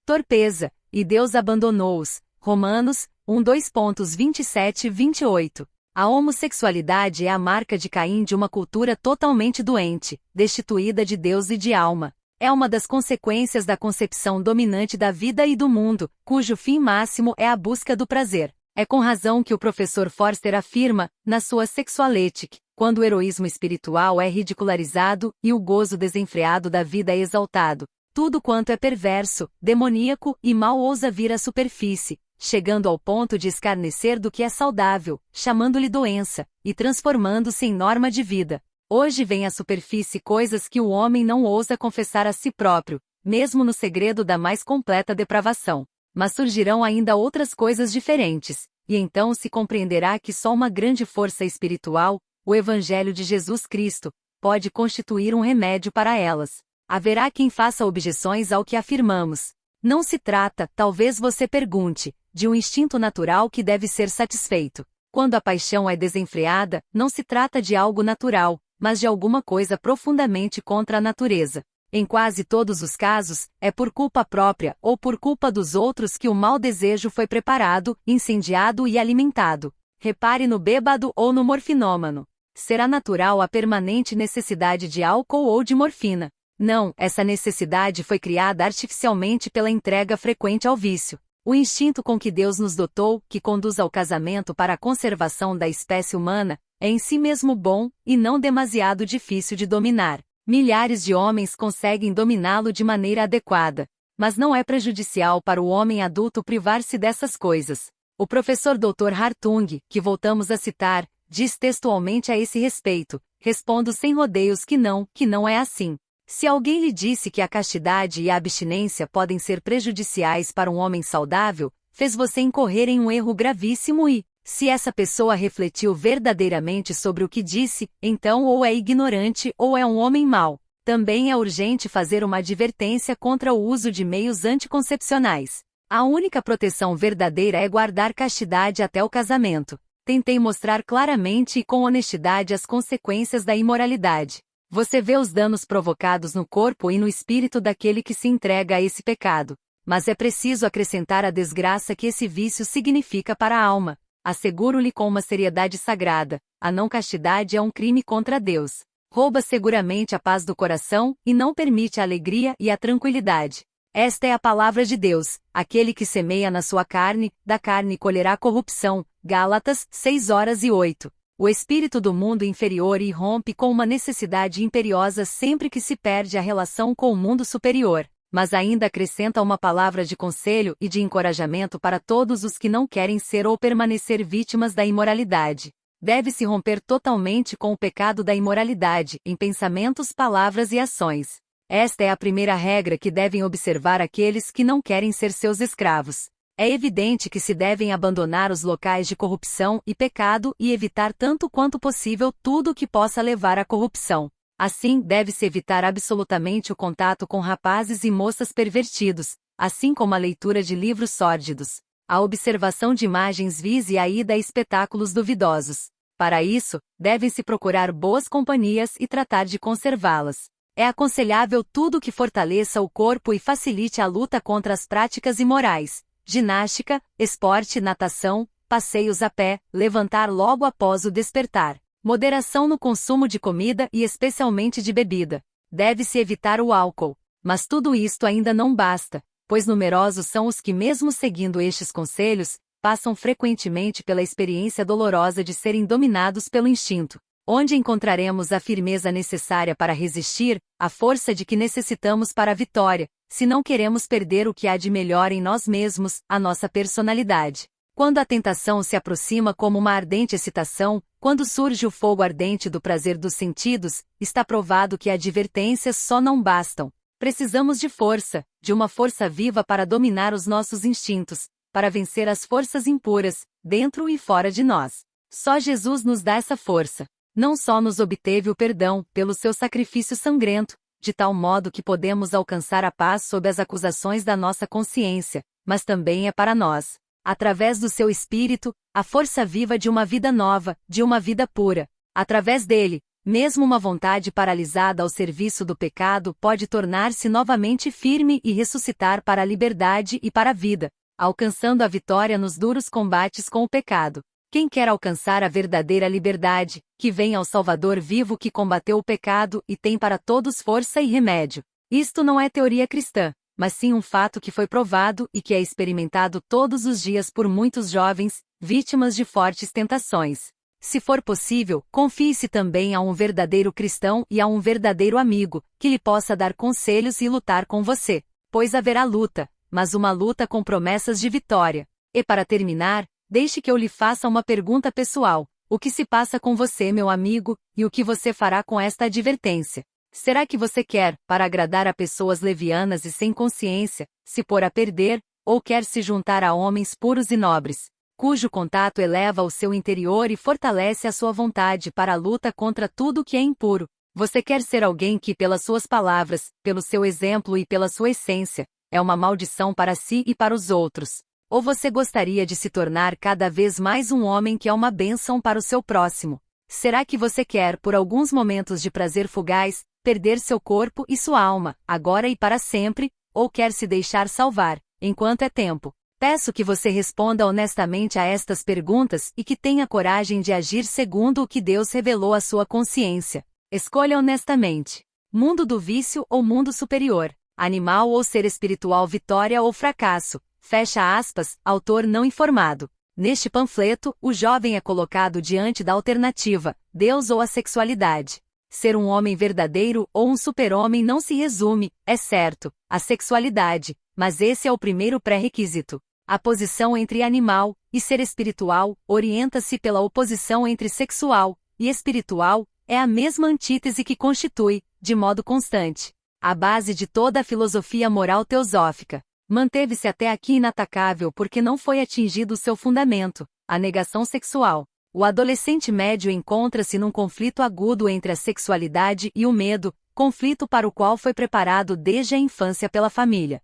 torpeza, e Deus abandonou-os. Romanos 1:2.27 e 28. A homossexualidade é a marca de Caim de uma cultura totalmente doente, destituída de Deus e de alma. É uma das consequências da concepção dominante da vida e do mundo, cujo fim máximo é a busca do prazer. É com razão que o professor Forster afirma, na sua Sexualethic, quando o heroísmo espiritual é ridicularizado e o gozo desenfreado da vida é exaltado, tudo quanto é perverso, demoníaco e mal ousa vir à superfície, chegando ao ponto de escarnecer do que é saudável, chamando-lhe doença, e transformando-se em norma de vida. Hoje vem à superfície coisas que o homem não ousa confessar a si próprio, mesmo no segredo da mais completa depravação. Mas surgirão ainda outras coisas diferentes, e então se compreenderá que só uma grande força espiritual, o Evangelho de Jesus Cristo, pode constituir um remédio para elas. Haverá quem faça objeções ao que afirmamos. Não se trata, talvez você pergunte, de um instinto natural que deve ser satisfeito. Quando a paixão é desenfreada, não se trata de algo natural, mas de alguma coisa profundamente contra a natureza. Em quase todos os casos, é por culpa própria ou por culpa dos outros que o mau desejo foi preparado, incendiado e alimentado. Repare no bêbado ou no morfinômano. Será natural a permanente necessidade de álcool ou de morfina? Não, essa necessidade foi criada artificialmente pela entrega frequente ao vício. O instinto com que Deus nos dotou, que conduz ao casamento para a conservação da espécie humana, é em si mesmo bom, e não demasiado difícil de dominar. Milhares de homens conseguem dominá-lo de maneira adequada. Mas não é prejudicial para o homem adulto privar-se dessas coisas. O professor Dr. Hartung, que voltamos a citar, diz textualmente a esse respeito, respondo sem rodeios que não é assim. Se alguém lhe disse que a castidade e a abstinência podem ser prejudiciais para um homem saudável, fez você incorrer em um erro gravíssimo e, se essa pessoa refletiu verdadeiramente sobre o que disse, então ou é ignorante ou é um homem mau. Também é urgente fazer uma advertência contra o uso de meios anticoncepcionais. A única proteção verdadeira é guardar castidade até o casamento. Tentei mostrar claramente e com honestidade as consequências da imoralidade. Você vê os danos provocados no corpo e no espírito daquele que se entrega a esse pecado. Mas é preciso acrescentar a desgraça que esse vício significa para a alma. Asseguro-lhe com uma seriedade sagrada, a não castidade é um crime contra Deus. Rouba seguramente a paz do coração, e não permite a alegria e a tranquilidade. Esta é a palavra de Deus, aquele que semeia na sua carne, da carne colherá corrupção. Gálatas 6:8. O espírito do mundo inferior irrompe com uma necessidade imperiosa sempre que se perde a relação com o mundo superior, mas ainda acrescenta uma palavra de conselho e de encorajamento para todos os que não querem ser ou permanecer vítimas da imoralidade. Deve-se romper totalmente com o pecado da imoralidade, em pensamentos, palavras e ações. Esta é a primeira regra que devem observar aqueles que não querem ser seus escravos. É evidente que se devem abandonar os locais de corrupção e pecado e evitar tanto quanto possível tudo o que possa levar à corrupção. Assim, deve-se evitar absolutamente o contato com rapazes e moças pervertidos, assim como a leitura de livros sórdidos, a observação de imagens vis e a ida a espetáculos duvidosos. Para isso, devem-se procurar boas companhias e tratar de conservá-las. É aconselhável tudo que fortaleça o corpo e facilite a luta contra as práticas imorais: ginástica, esporte, natação, passeios a pé, levantar logo após o despertar. Moderação no consumo de comida e especialmente de bebida. Deve-se evitar o álcool. Mas tudo isto ainda não basta, pois numerosos são os que, mesmo seguindo estes conselhos, passam frequentemente pela experiência dolorosa de serem dominados pelo instinto. Onde encontraremos a firmeza necessária para resistir, a força de que necessitamos para a vitória, se não queremos perder o que há de melhor em nós mesmos, a nossa personalidade? Quando a tentação se aproxima como uma ardente excitação, quando surge o fogo ardente do prazer dos sentidos, está provado que advertências só não bastam. Precisamos de força, de uma força viva para dominar os nossos instintos, para vencer as forças impuras, dentro e fora de nós. Só Jesus nos dá essa força. Não só nos obteve o perdão, pelo seu sacrifício sangrento, de tal modo que podemos alcançar a paz sob as acusações da nossa consciência, mas também é para nós, através do seu Espírito, a força viva de uma vida nova, de uma vida pura. Através dele, mesmo uma vontade paralisada ao serviço do pecado pode tornar-se novamente firme e ressuscitar para a liberdade e para a vida, alcançando a vitória nos duros combates com o pecado. Quem quer alcançar a verdadeira liberdade, que vem ao Salvador vivo que combateu o pecado e tem para todos força e remédio. Isto não é teoria cristã, mas sim um fato que foi provado e que é experimentado todos os dias por muitos jovens, vítimas de fortes tentações. Se for possível, confie-se também a um verdadeiro cristão e a um verdadeiro amigo, que lhe possa dar conselhos e lutar com você. Pois haverá luta, mas uma luta com promessas de vitória. E para terminar, deixe que eu lhe faça uma pergunta pessoal. O que se passa com você, meu amigo, e o que você fará com esta advertência? Será que você quer, para agradar a pessoas levianas e sem consciência, se pôr a perder, ou quer se juntar a homens puros e nobres, cujo contato eleva o seu interior e fortalece a sua vontade para a luta contra tudo que é impuro? Você quer ser alguém que, pelas suas palavras, pelo seu exemplo e pela sua essência, é uma maldição para si e para os outros? Ou você gostaria de se tornar cada vez mais um homem que é uma bênção para o seu próximo? Será que você quer, por alguns momentos de prazer fugaz, perder seu corpo e sua alma, agora e para sempre, ou quer se deixar salvar, enquanto é tempo? Peço que você responda honestamente a estas perguntas e que tenha coragem de agir segundo o que Deus revelou à sua consciência. Escolha honestamente. Mundo do vício ou mundo superior? Animal ou ser espiritual, vitória ou fracasso? Fecha aspas, autor não informado. Neste panfleto, o jovem é colocado diante da alternativa: Deus ou a sexualidade. Ser um homem verdadeiro ou um super-homem não se resume, é certo, à sexualidade, mas esse é o primeiro pré-requisito. A posição entre animal e ser espiritual orienta-se pela oposição entre sexual e espiritual, é a mesma antítese que constitui, de modo constante, a base de toda a filosofia moral teosófica. Manteve-se até aqui inatacável porque não foi atingido seu fundamento, a negação sexual. O adolescente médio encontra-se num conflito agudo entre a sexualidade e o medo, conflito para o qual foi preparado desde a infância pela família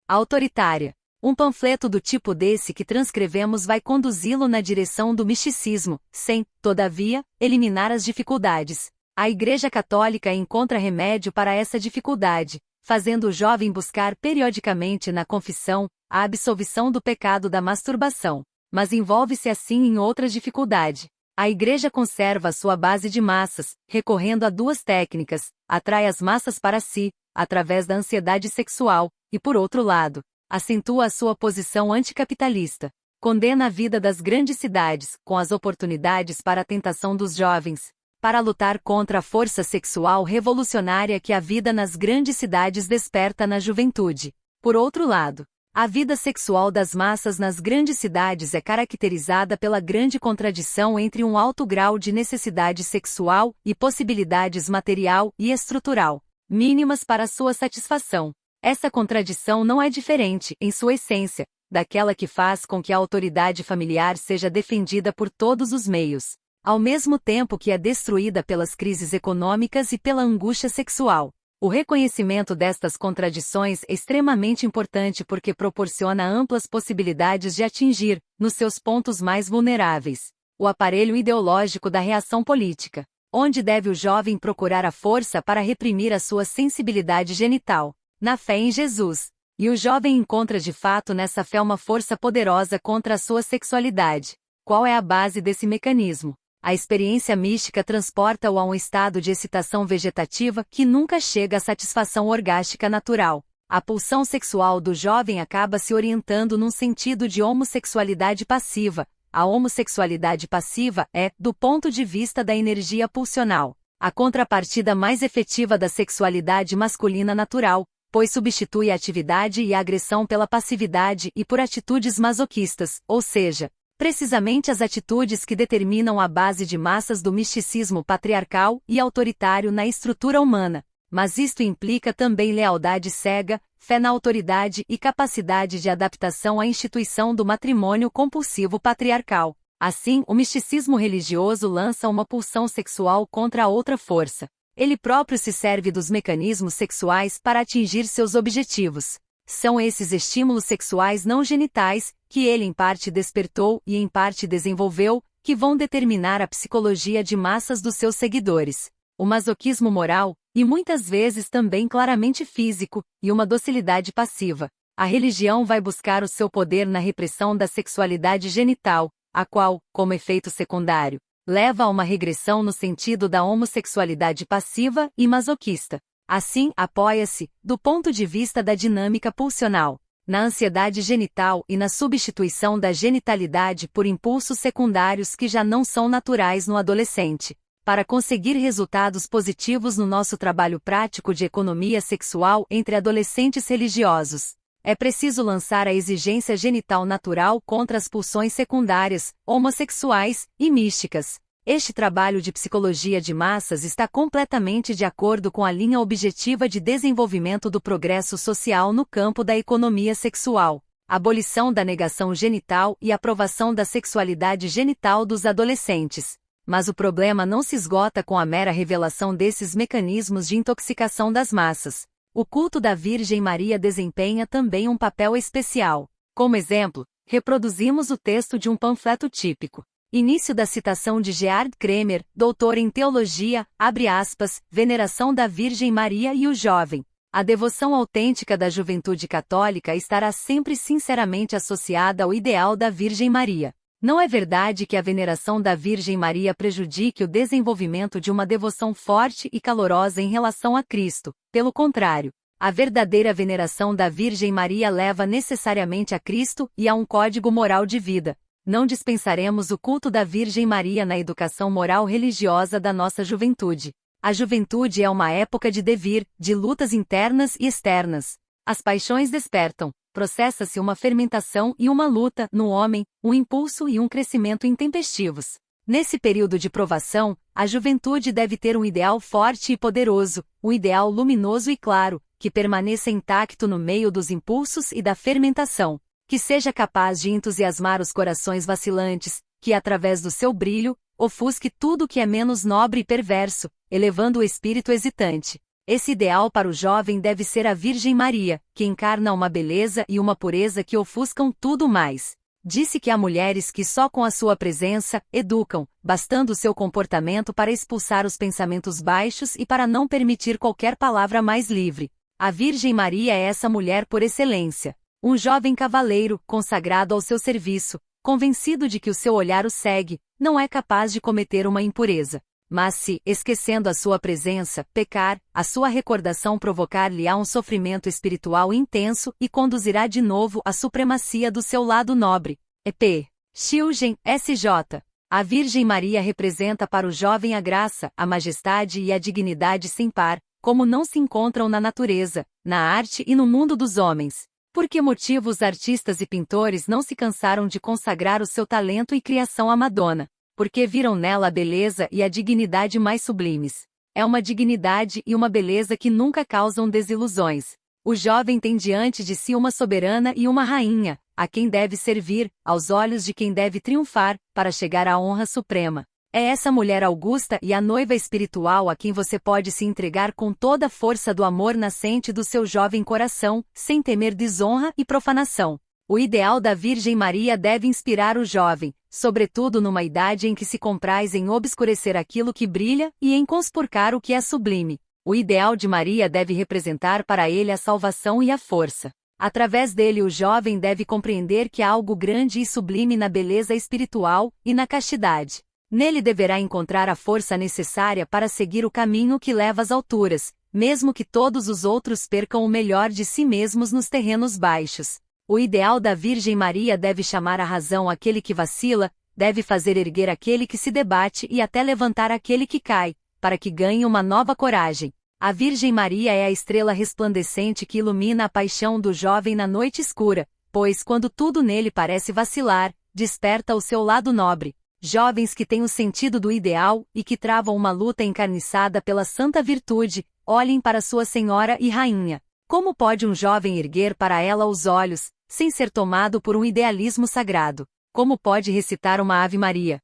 autoritária. Um panfleto do tipo desse que transcrevemos vai conduzi-lo na direção do misticismo, sem, todavia, eliminar as dificuldades. A Igreja Católica encontra remédio para essa dificuldade, fazendo o jovem buscar periodicamente na confissão a absolvição do pecado da masturbação. Mas envolve-se assim em outra dificuldade. A Igreja conserva sua base de massas, recorrendo a duas técnicas: atrai as massas para si, através da ansiedade sexual, e por outro lado, acentua a sua posição anticapitalista. Condena a vida das grandes cidades, com as oportunidades para a tentação dos jovens, para lutar contra a força sexual revolucionária que a vida nas grandes cidades desperta na juventude. Por outro lado, A vida sexual das massas nas grandes cidades é caracterizada pela grande contradição entre um alto grau de necessidade sexual e possibilidades material e estrutural mínimas para sua satisfação. Essa contradição não é diferente, em sua essência, daquela que faz com que a autoridade familiar seja defendida por todos os meios, ao mesmo tempo que é destruída pelas crises econômicas e pela angústia sexual. O reconhecimento destas contradições é extremamente importante porque proporciona amplas possibilidades de atingir, nos seus pontos mais vulneráveis, o aparelho ideológico da reação política, onde deve o jovem procurar a força para reprimir a sua sensibilidade genital, na fé em Jesus. E o jovem encontra de fato nessa fé uma força poderosa contra a sua sexualidade. Qual é a base desse mecanismo? A experiência mística transporta-o a um estado de excitação vegetativa que nunca chega à satisfação orgástica natural. A pulsão sexual do jovem acaba se orientando num sentido de homossexualidade passiva. A homossexualidade passiva é, do ponto de vista da energia pulsional, a contrapartida mais efetiva da sexualidade masculina natural, pois substitui a atividade e a agressão pela passividade e por atitudes masoquistas, ou seja, precisamente as atitudes que determinam a base de massas do misticismo patriarcal e autoritário na estrutura humana. Mas isto implica também lealdade cega, fé na autoridade e capacidade de adaptação à instituição do matrimônio compulsivo patriarcal. Assim, o misticismo religioso lança uma pulsão sexual contra a outra força. Ele próprio se serve dos mecanismos sexuais para atingir seus objetivos. São esses estímulos sexuais não genitais, que ele em parte despertou e em parte desenvolveu, que vão determinar a psicologia de massas dos seus seguidores. O masoquismo moral, e muitas vezes também claramente físico, e uma docilidade passiva. A religião vai buscar o seu poder na repressão da sexualidade genital, a qual, como efeito secundário, leva a uma regressão no sentido da homossexualidade passiva e masoquista. Assim, apoia-se, do ponto de vista da dinâmica pulsional, na ansiedade genital e na substituição da genitalidade por impulsos secundários que já não são naturais no adolescente. Para conseguir resultados positivos no nosso trabalho prático de economia sexual entre adolescentes religiosos, é preciso lançar a exigência genital natural contra as pulsões secundárias, homossexuais e místicas. Este trabalho de psicologia de massas está completamente de acordo com a linha objetiva de desenvolvimento do progresso social no campo da economia sexual, abolição da negação genital e aprovação da sexualidade genital dos adolescentes. Mas o problema não se esgota com a mera revelação desses mecanismos de intoxicação das massas. O culto da Virgem Maria desempenha também um papel especial. Como exemplo, reproduzimos o texto de um panfleto típico. Início da citação de Gerhard Kremer, doutor em teologia, abre aspas, veneração da Virgem Maria e o jovem. A devoção autêntica da juventude católica estará sempre sinceramente associada ao ideal da Virgem Maria. Não é verdade que a veneração da Virgem Maria prejudique o desenvolvimento de uma devoção forte e calorosa em relação a Cristo. Pelo contrário, a verdadeira veneração da Virgem Maria leva necessariamente a Cristo e a um código moral de vida. Não dispensaremos o culto da Virgem Maria na educação moral religiosa da nossa juventude. A juventude é uma época de devir, de lutas internas e externas. As paixões despertam, processa-se uma fermentação e uma luta no homem, um impulso e um crescimento intempestivos. Nesse período de provação, a juventude deve ter um ideal forte e poderoso, um ideal luminoso e claro, que permaneça intacto no meio dos impulsos e da fermentação. Que seja capaz de entusiasmar os corações vacilantes, que através do seu brilho, ofusque tudo que é menos nobre e perverso, elevando o espírito hesitante. Esse ideal para o jovem deve ser a Virgem Maria, que encarna uma beleza e uma pureza que ofuscam tudo mais. Disse que há mulheres que só com a sua presença, educam, bastando o seu comportamento para expulsar os pensamentos baixos e para não permitir qualquer palavra mais livre. A Virgem Maria é essa mulher por excelência. Um jovem cavaleiro, consagrado ao seu serviço, convencido de que o seu olhar o segue, não é capaz de cometer uma impureza. Mas se, esquecendo a sua presença, pecar, a sua recordação provocar-lhe-á um sofrimento espiritual intenso e conduzirá de novo à supremacia do seu lado nobre. E.P. Schilgen, S.J. A Virgem Maria representa para o jovem a graça, a majestade e a dignidade sem par, como não se encontram na natureza, na arte e no mundo dos homens. Por que motivo os artistas e pintores não se cansaram de consagrar o seu talento e criação à Madonna? Porque viram nela a beleza e a dignidade mais sublimes. É uma dignidade e uma beleza que nunca causam desilusões. O jovem tem diante de si uma soberana e uma rainha, a quem deve servir, aos olhos de quem deve triunfar, para chegar à honra suprema. É essa mulher augusta e a noiva espiritual a quem você pode se entregar com toda a força do amor nascente do seu jovem coração, sem temer desonra e profanação. O ideal da Virgem Maria deve inspirar o jovem, sobretudo numa idade em que se compraz em obscurecer aquilo que brilha e em conspurcar o que é sublime. O ideal de Maria deve representar para ele a salvação e a força. Através dele o jovem deve compreender que há algo grande e sublime na beleza espiritual e na castidade. Nele deverá encontrar a força necessária para seguir o caminho que leva às alturas, mesmo que todos os outros percam o melhor de si mesmos nos terrenos baixos. O ideal da Virgem Maria deve chamar à razão aquele que vacila, deve fazer erguer aquele que se debate e até levantar aquele que cai, para que ganhe uma nova coragem. A Virgem Maria é a estrela resplandecente que ilumina a paixão do jovem na noite escura, pois quando tudo nele parece vacilar, desperta o seu lado nobre. Jovens que têm o sentido do ideal e que travam uma luta encarniçada pela santa virtude, olhem para sua Senhora e Rainha. Como pode um jovem erguer para ela os olhos, sem ser tomado por um idealismo sagrado? Como pode recitar uma Ave Maria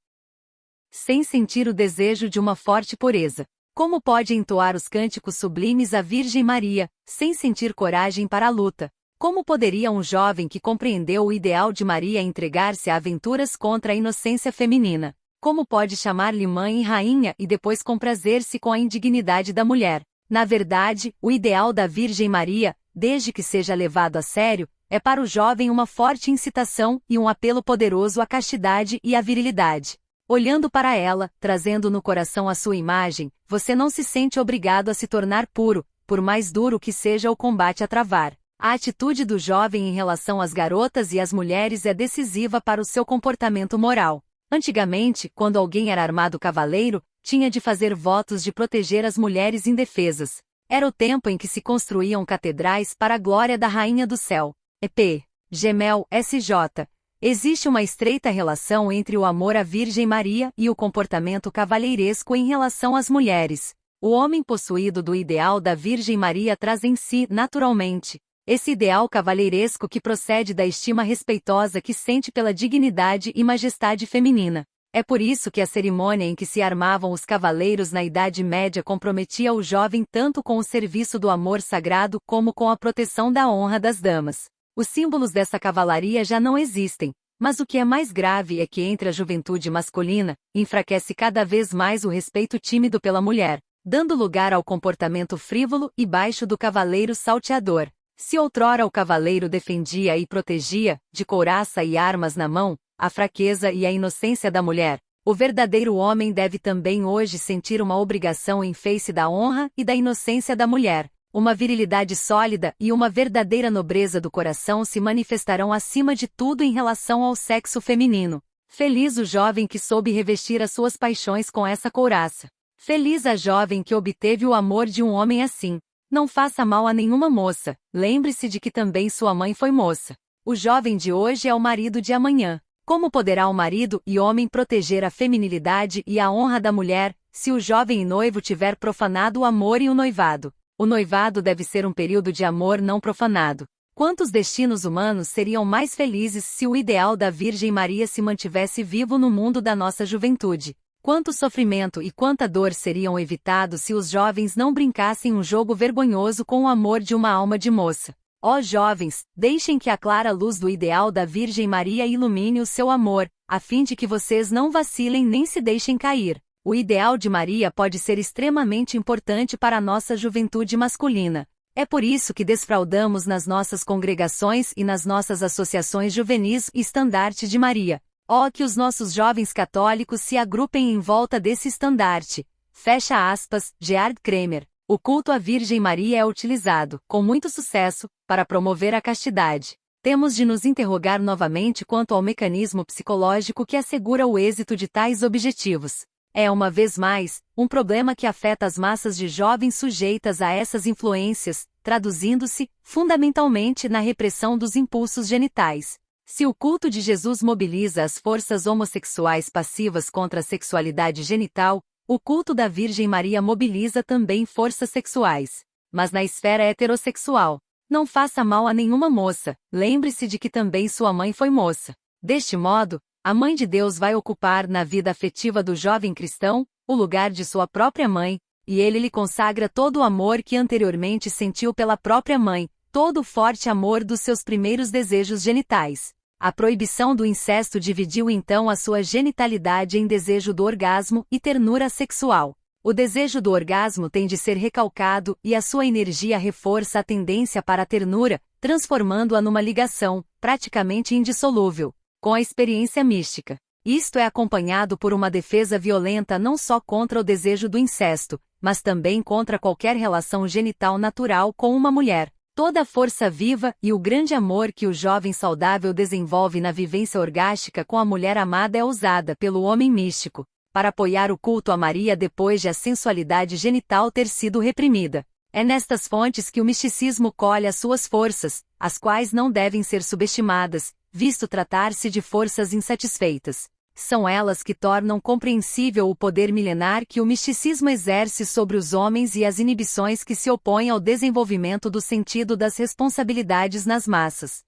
sem sentir o desejo de uma forte pureza? Como pode entoar os cânticos sublimes à Virgem Maria, sem sentir coragem para a luta? Como poderia um jovem que compreendeu o ideal de Maria entregar-se a aventuras contra a inocência feminina? Como pode chamar-lhe mãe e rainha e depois comprazer-se com a indignidade da mulher? Na verdade, o ideal da Virgem Maria, desde que seja levado a sério, é para o jovem uma forte incitação e um apelo poderoso à castidade e à virilidade. Olhando para ela, trazendo no coração a sua imagem, você não se sente obrigado a se tornar puro, por mais duro que seja o combate a travar. A atitude do jovem em relação às garotas e às mulheres é decisiva para o seu comportamento moral. Antigamente, quando alguém era armado cavaleiro, tinha de fazer votos de proteger as mulheres indefesas. Era o tempo em que se construíam catedrais para a glória da Rainha do Céu. E.P. Gemel, S.J. Existe uma estreita relação entre o amor à Virgem Maria e o comportamento cavalheiresco em relação às mulheres. O homem possuído do ideal da Virgem Maria traz em si, naturalmente, esse ideal cavalheiresco que procede da estima respeitosa que sente pela dignidade e majestade feminina. É por isso que a cerimônia em que se armavam os cavaleiros na Idade Média comprometia o jovem tanto com o serviço do amor sagrado como com a proteção da honra das damas. Os símbolos dessa cavalaria já não existem, mas o que é mais grave é que entre a juventude masculina, enfraquece cada vez mais o respeito tímido pela mulher, dando lugar ao comportamento frívolo e baixo do cavaleiro salteador. Se outrora o cavaleiro defendia e protegia, de couraça e armas na mão, a fraqueza e a inocência da mulher, o verdadeiro homem deve também hoje sentir uma obrigação em face da honra e da inocência da mulher. Uma virilidade sólida e uma verdadeira nobreza do coração se manifestarão acima de tudo em relação ao sexo feminino. Feliz o jovem que soube revestir as suas paixões com essa couraça. Feliz a jovem que obteve o amor de um homem assim. Não faça mal a nenhuma moça, lembre-se de que também sua mãe foi moça. O jovem de hoje é o marido de amanhã. Como poderá o marido e homem proteger a feminilidade e a honra da mulher, se o jovem noivo tiver profanado o amor e o noivado? O noivado deve ser um período de amor não profanado. Quantos destinos humanos seriam mais felizes se o ideal da Virgem Maria se mantivesse vivo no mundo da nossa juventude? Quanto sofrimento e quanta dor seriam evitados se os jovens não brincassem um jogo vergonhoso com o amor de uma alma de moça? Ó jovens, deixem que a clara luz do ideal da Virgem Maria ilumine o seu amor, a fim de que vocês não vacilem nem se deixem cair. O ideal de Maria pode ser extremamente importante para a nossa juventude masculina. É por isso que desfraudamos nas nossas congregações e nas nossas associações juvenis o estandarte de Maria. Ó, que os nossos jovens católicos se agrupem em volta desse estandarte. Fecha aspas, Gerhard Kremer. O culto à Virgem Maria é utilizado, com muito sucesso, para promover a castidade. Temos de nos interrogar novamente quanto ao mecanismo psicológico que assegura o êxito de tais objetivos. É, uma vez mais, um problema que afeta as massas de jovens sujeitas a essas influências, traduzindo-se, fundamentalmente, na repressão dos impulsos genitais. Se o culto de Jesus mobiliza as forças homossexuais passivas contra a sexualidade genital, o culto da Virgem Maria mobiliza também forças sexuais. Mas na esfera heterossexual. Não faça mal a nenhuma moça, lembre-se de que também sua mãe foi moça. Deste modo, a Mãe de Deus vai ocupar na vida afetiva do jovem cristão o lugar de sua própria mãe, e ele lhe consagra todo o amor que anteriormente sentiu pela própria mãe, todo o forte amor dos seus primeiros desejos genitais. A proibição do incesto dividiu então a sua genitalidade em desejo do orgasmo e ternura sexual. O desejo do orgasmo tem de ser recalcado e a sua energia reforça a tendência para a ternura, transformando-a numa ligação, praticamente indissolúvel, com a experiência mística. Isto é acompanhado por uma defesa violenta não só contra o desejo do incesto, mas também contra qualquer relação genital natural com uma mulher. Toda a força viva e o grande amor que o jovem saudável desenvolve na vivência orgástica com a mulher amada é usada pelo homem místico para apoiar o culto a Maria depois de a sensualidade genital ter sido reprimida. É nestas fontes que o misticismo colhe as suas forças, as quais não devem ser subestimadas, visto tratar-se de forças insatisfeitas. São elas que tornam compreensível o poder milenar que o misticismo exerce sobre os homens e as inibições que se opõem ao desenvolvimento do sentido das responsabilidades nas massas.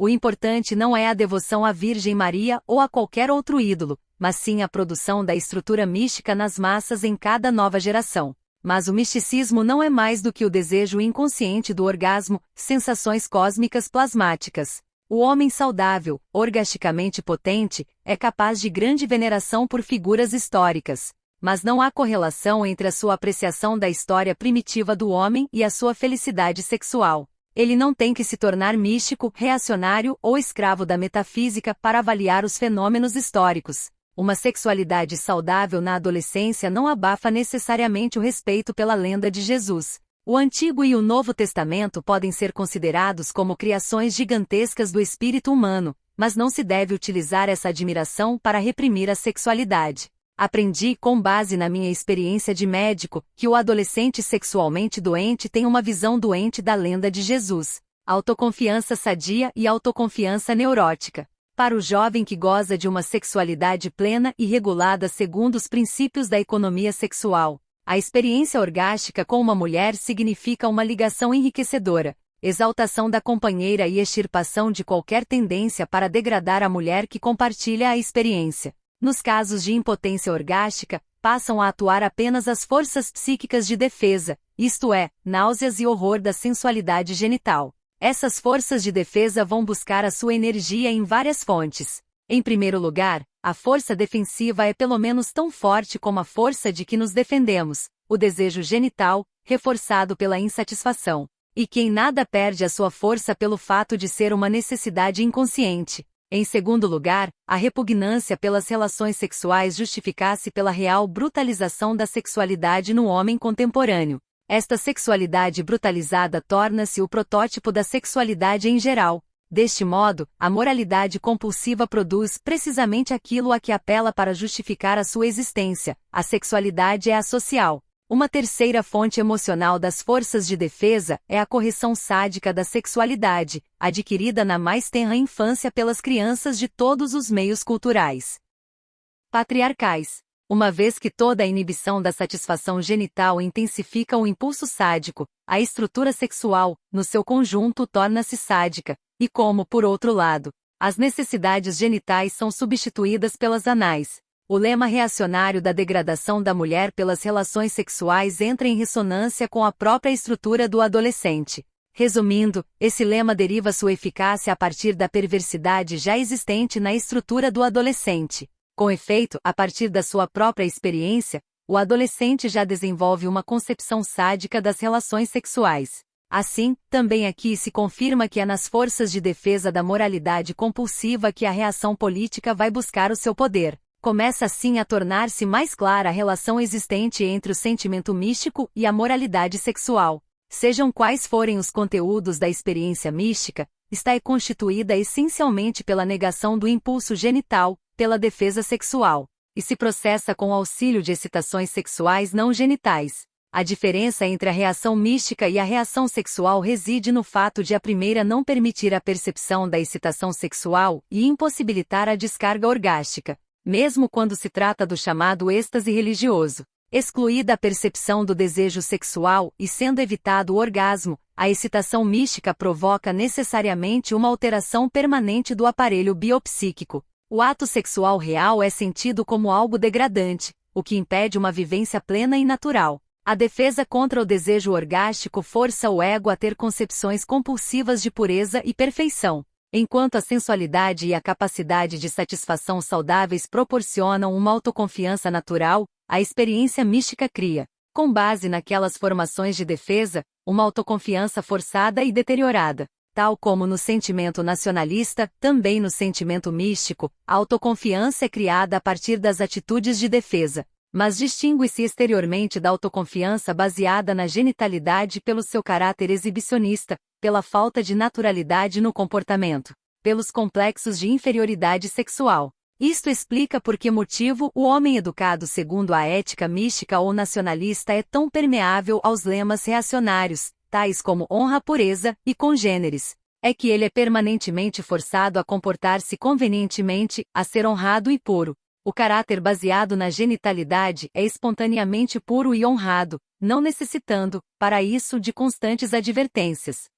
O importante não é a devoção à Virgem Maria ou a qualquer outro ídolo, mas sim a produção da estrutura mística nas massas em cada nova geração. Mas o misticismo não é mais do que o desejo inconsciente do orgasmo, sensações cósmicas plasmáticas. O homem saudável, orgasticamente potente, é capaz de grande veneração por figuras históricas. Mas não há correlação entre a sua apreciação da história primitiva do homem e a sua felicidade sexual. Ele não tem que se tornar místico, reacionário ou escravo da metafísica para avaliar os fenômenos históricos. Uma sexualidade saudável na adolescência não abafa necessariamente o respeito pela lenda de Jesus. O Antigo e o Novo Testamento podem ser considerados como criações gigantescas do espírito humano, mas não se deve utilizar essa admiração para reprimir a sexualidade. Aprendi, com base na minha experiência de médico, que o adolescente sexualmente doente tem uma visão doente da lenda de Jesus. Autoconfiança sadia e autoconfiança neurótica. Para o jovem que goza de uma sexualidade plena e regulada segundo os princípios da economia sexual, a experiência orgástica com uma mulher significa uma ligação enriquecedora, exaltação da companheira e extirpação de qualquer tendência para degradar a mulher que compartilha a experiência. Nos casos de impotência orgástica, passam a atuar apenas as forças psíquicas de defesa, isto é, náuseas e horror da sensualidade genital. Essas forças de defesa vão buscar a sua energia em várias fontes. Em primeiro lugar, a força defensiva é pelo menos tão forte como a força de que nos defendemos, o desejo genital, reforçado pela insatisfação, e que em nada perde a sua força pelo fato de ser uma necessidade inconsciente. Em segundo lugar, a repugnância pelas relações sexuais justifica-se pela real brutalização da sexualidade no homem contemporâneo. Esta sexualidade brutalizada torna-se o protótipo da sexualidade em geral. Deste modo, a moralidade compulsiva produz precisamente aquilo a que apela para justificar a sua existência. A sexualidade é asocial. Uma terceira fonte emocional das forças de defesa é a correção sádica da sexualidade, adquirida na mais tenra infância pelas crianças de todos os meios culturais patriarcais. Uma vez que toda a inibição da satisfação genital intensifica o impulso sádico, a estrutura sexual, no seu conjunto, torna-se sádica, e como, por outro lado, as necessidades genitais são substituídas pelas anais, o lema reacionário da degradação da mulher pelas relações sexuais entra em ressonância com a própria estrutura do adolescente. Resumindo, esse lema deriva sua eficácia a partir da perversidade já existente na estrutura do adolescente. Com efeito, a partir da sua própria experiência, o adolescente já desenvolve uma concepção sádica das relações sexuais. Assim, também aqui se confirma que é nas forças de defesa da moralidade compulsiva que a reação política vai buscar o seu poder. Começa assim a tornar-se mais clara a relação existente entre o sentimento místico e a moralidade sexual. Sejam quais forem os conteúdos da experiência mística, está constituída essencialmente pela negação do impulso genital, pela defesa sexual. e se processa com auxílio de excitações sexuais não genitais. A diferença entre a reação mística e a reação sexual reside no fato de a primeira não permitir a percepção da excitação sexual e impossibilitar a descarga orgástica, mesmo quando se trata do chamado êxtase religioso. Excluída a percepção do desejo sexual e sendo evitado o orgasmo, a excitação mística provoca necessariamente uma alteração permanente do aparelho biopsíquico. O ato sexual real é sentido como algo degradante, o que impede uma vivência plena e natural. A defesa contra o desejo orgástico força o ego a ter concepções compulsivas de pureza e perfeição. Enquanto a sensualidade e a capacidade de satisfação saudáveis proporcionam uma autoconfiança natural, a experiência mística cria, com base naquelas formações de defesa, uma autoconfiança forçada e deteriorada. Tal como no sentimento nacionalista, também no sentimento místico, a autoconfiança é criada a partir das atitudes de defesa, mas distingue-se exteriormente da autoconfiança baseada na genitalidade pelo seu caráter exibicionista, pela falta de naturalidade no comportamento, pelos complexos de inferioridade sexual. Isto explica por que motivo o homem educado segundo a ética mística ou nacionalista é tão permeável aos lemas reacionários, tais como honra, pureza e congêneres. É que ele é permanentemente forçado a comportar-se convenientemente, a ser honrado e puro. O caráter baseado na genitalidade é espontaneamente puro e honrado, não necessitando, para isso, de constantes advertências.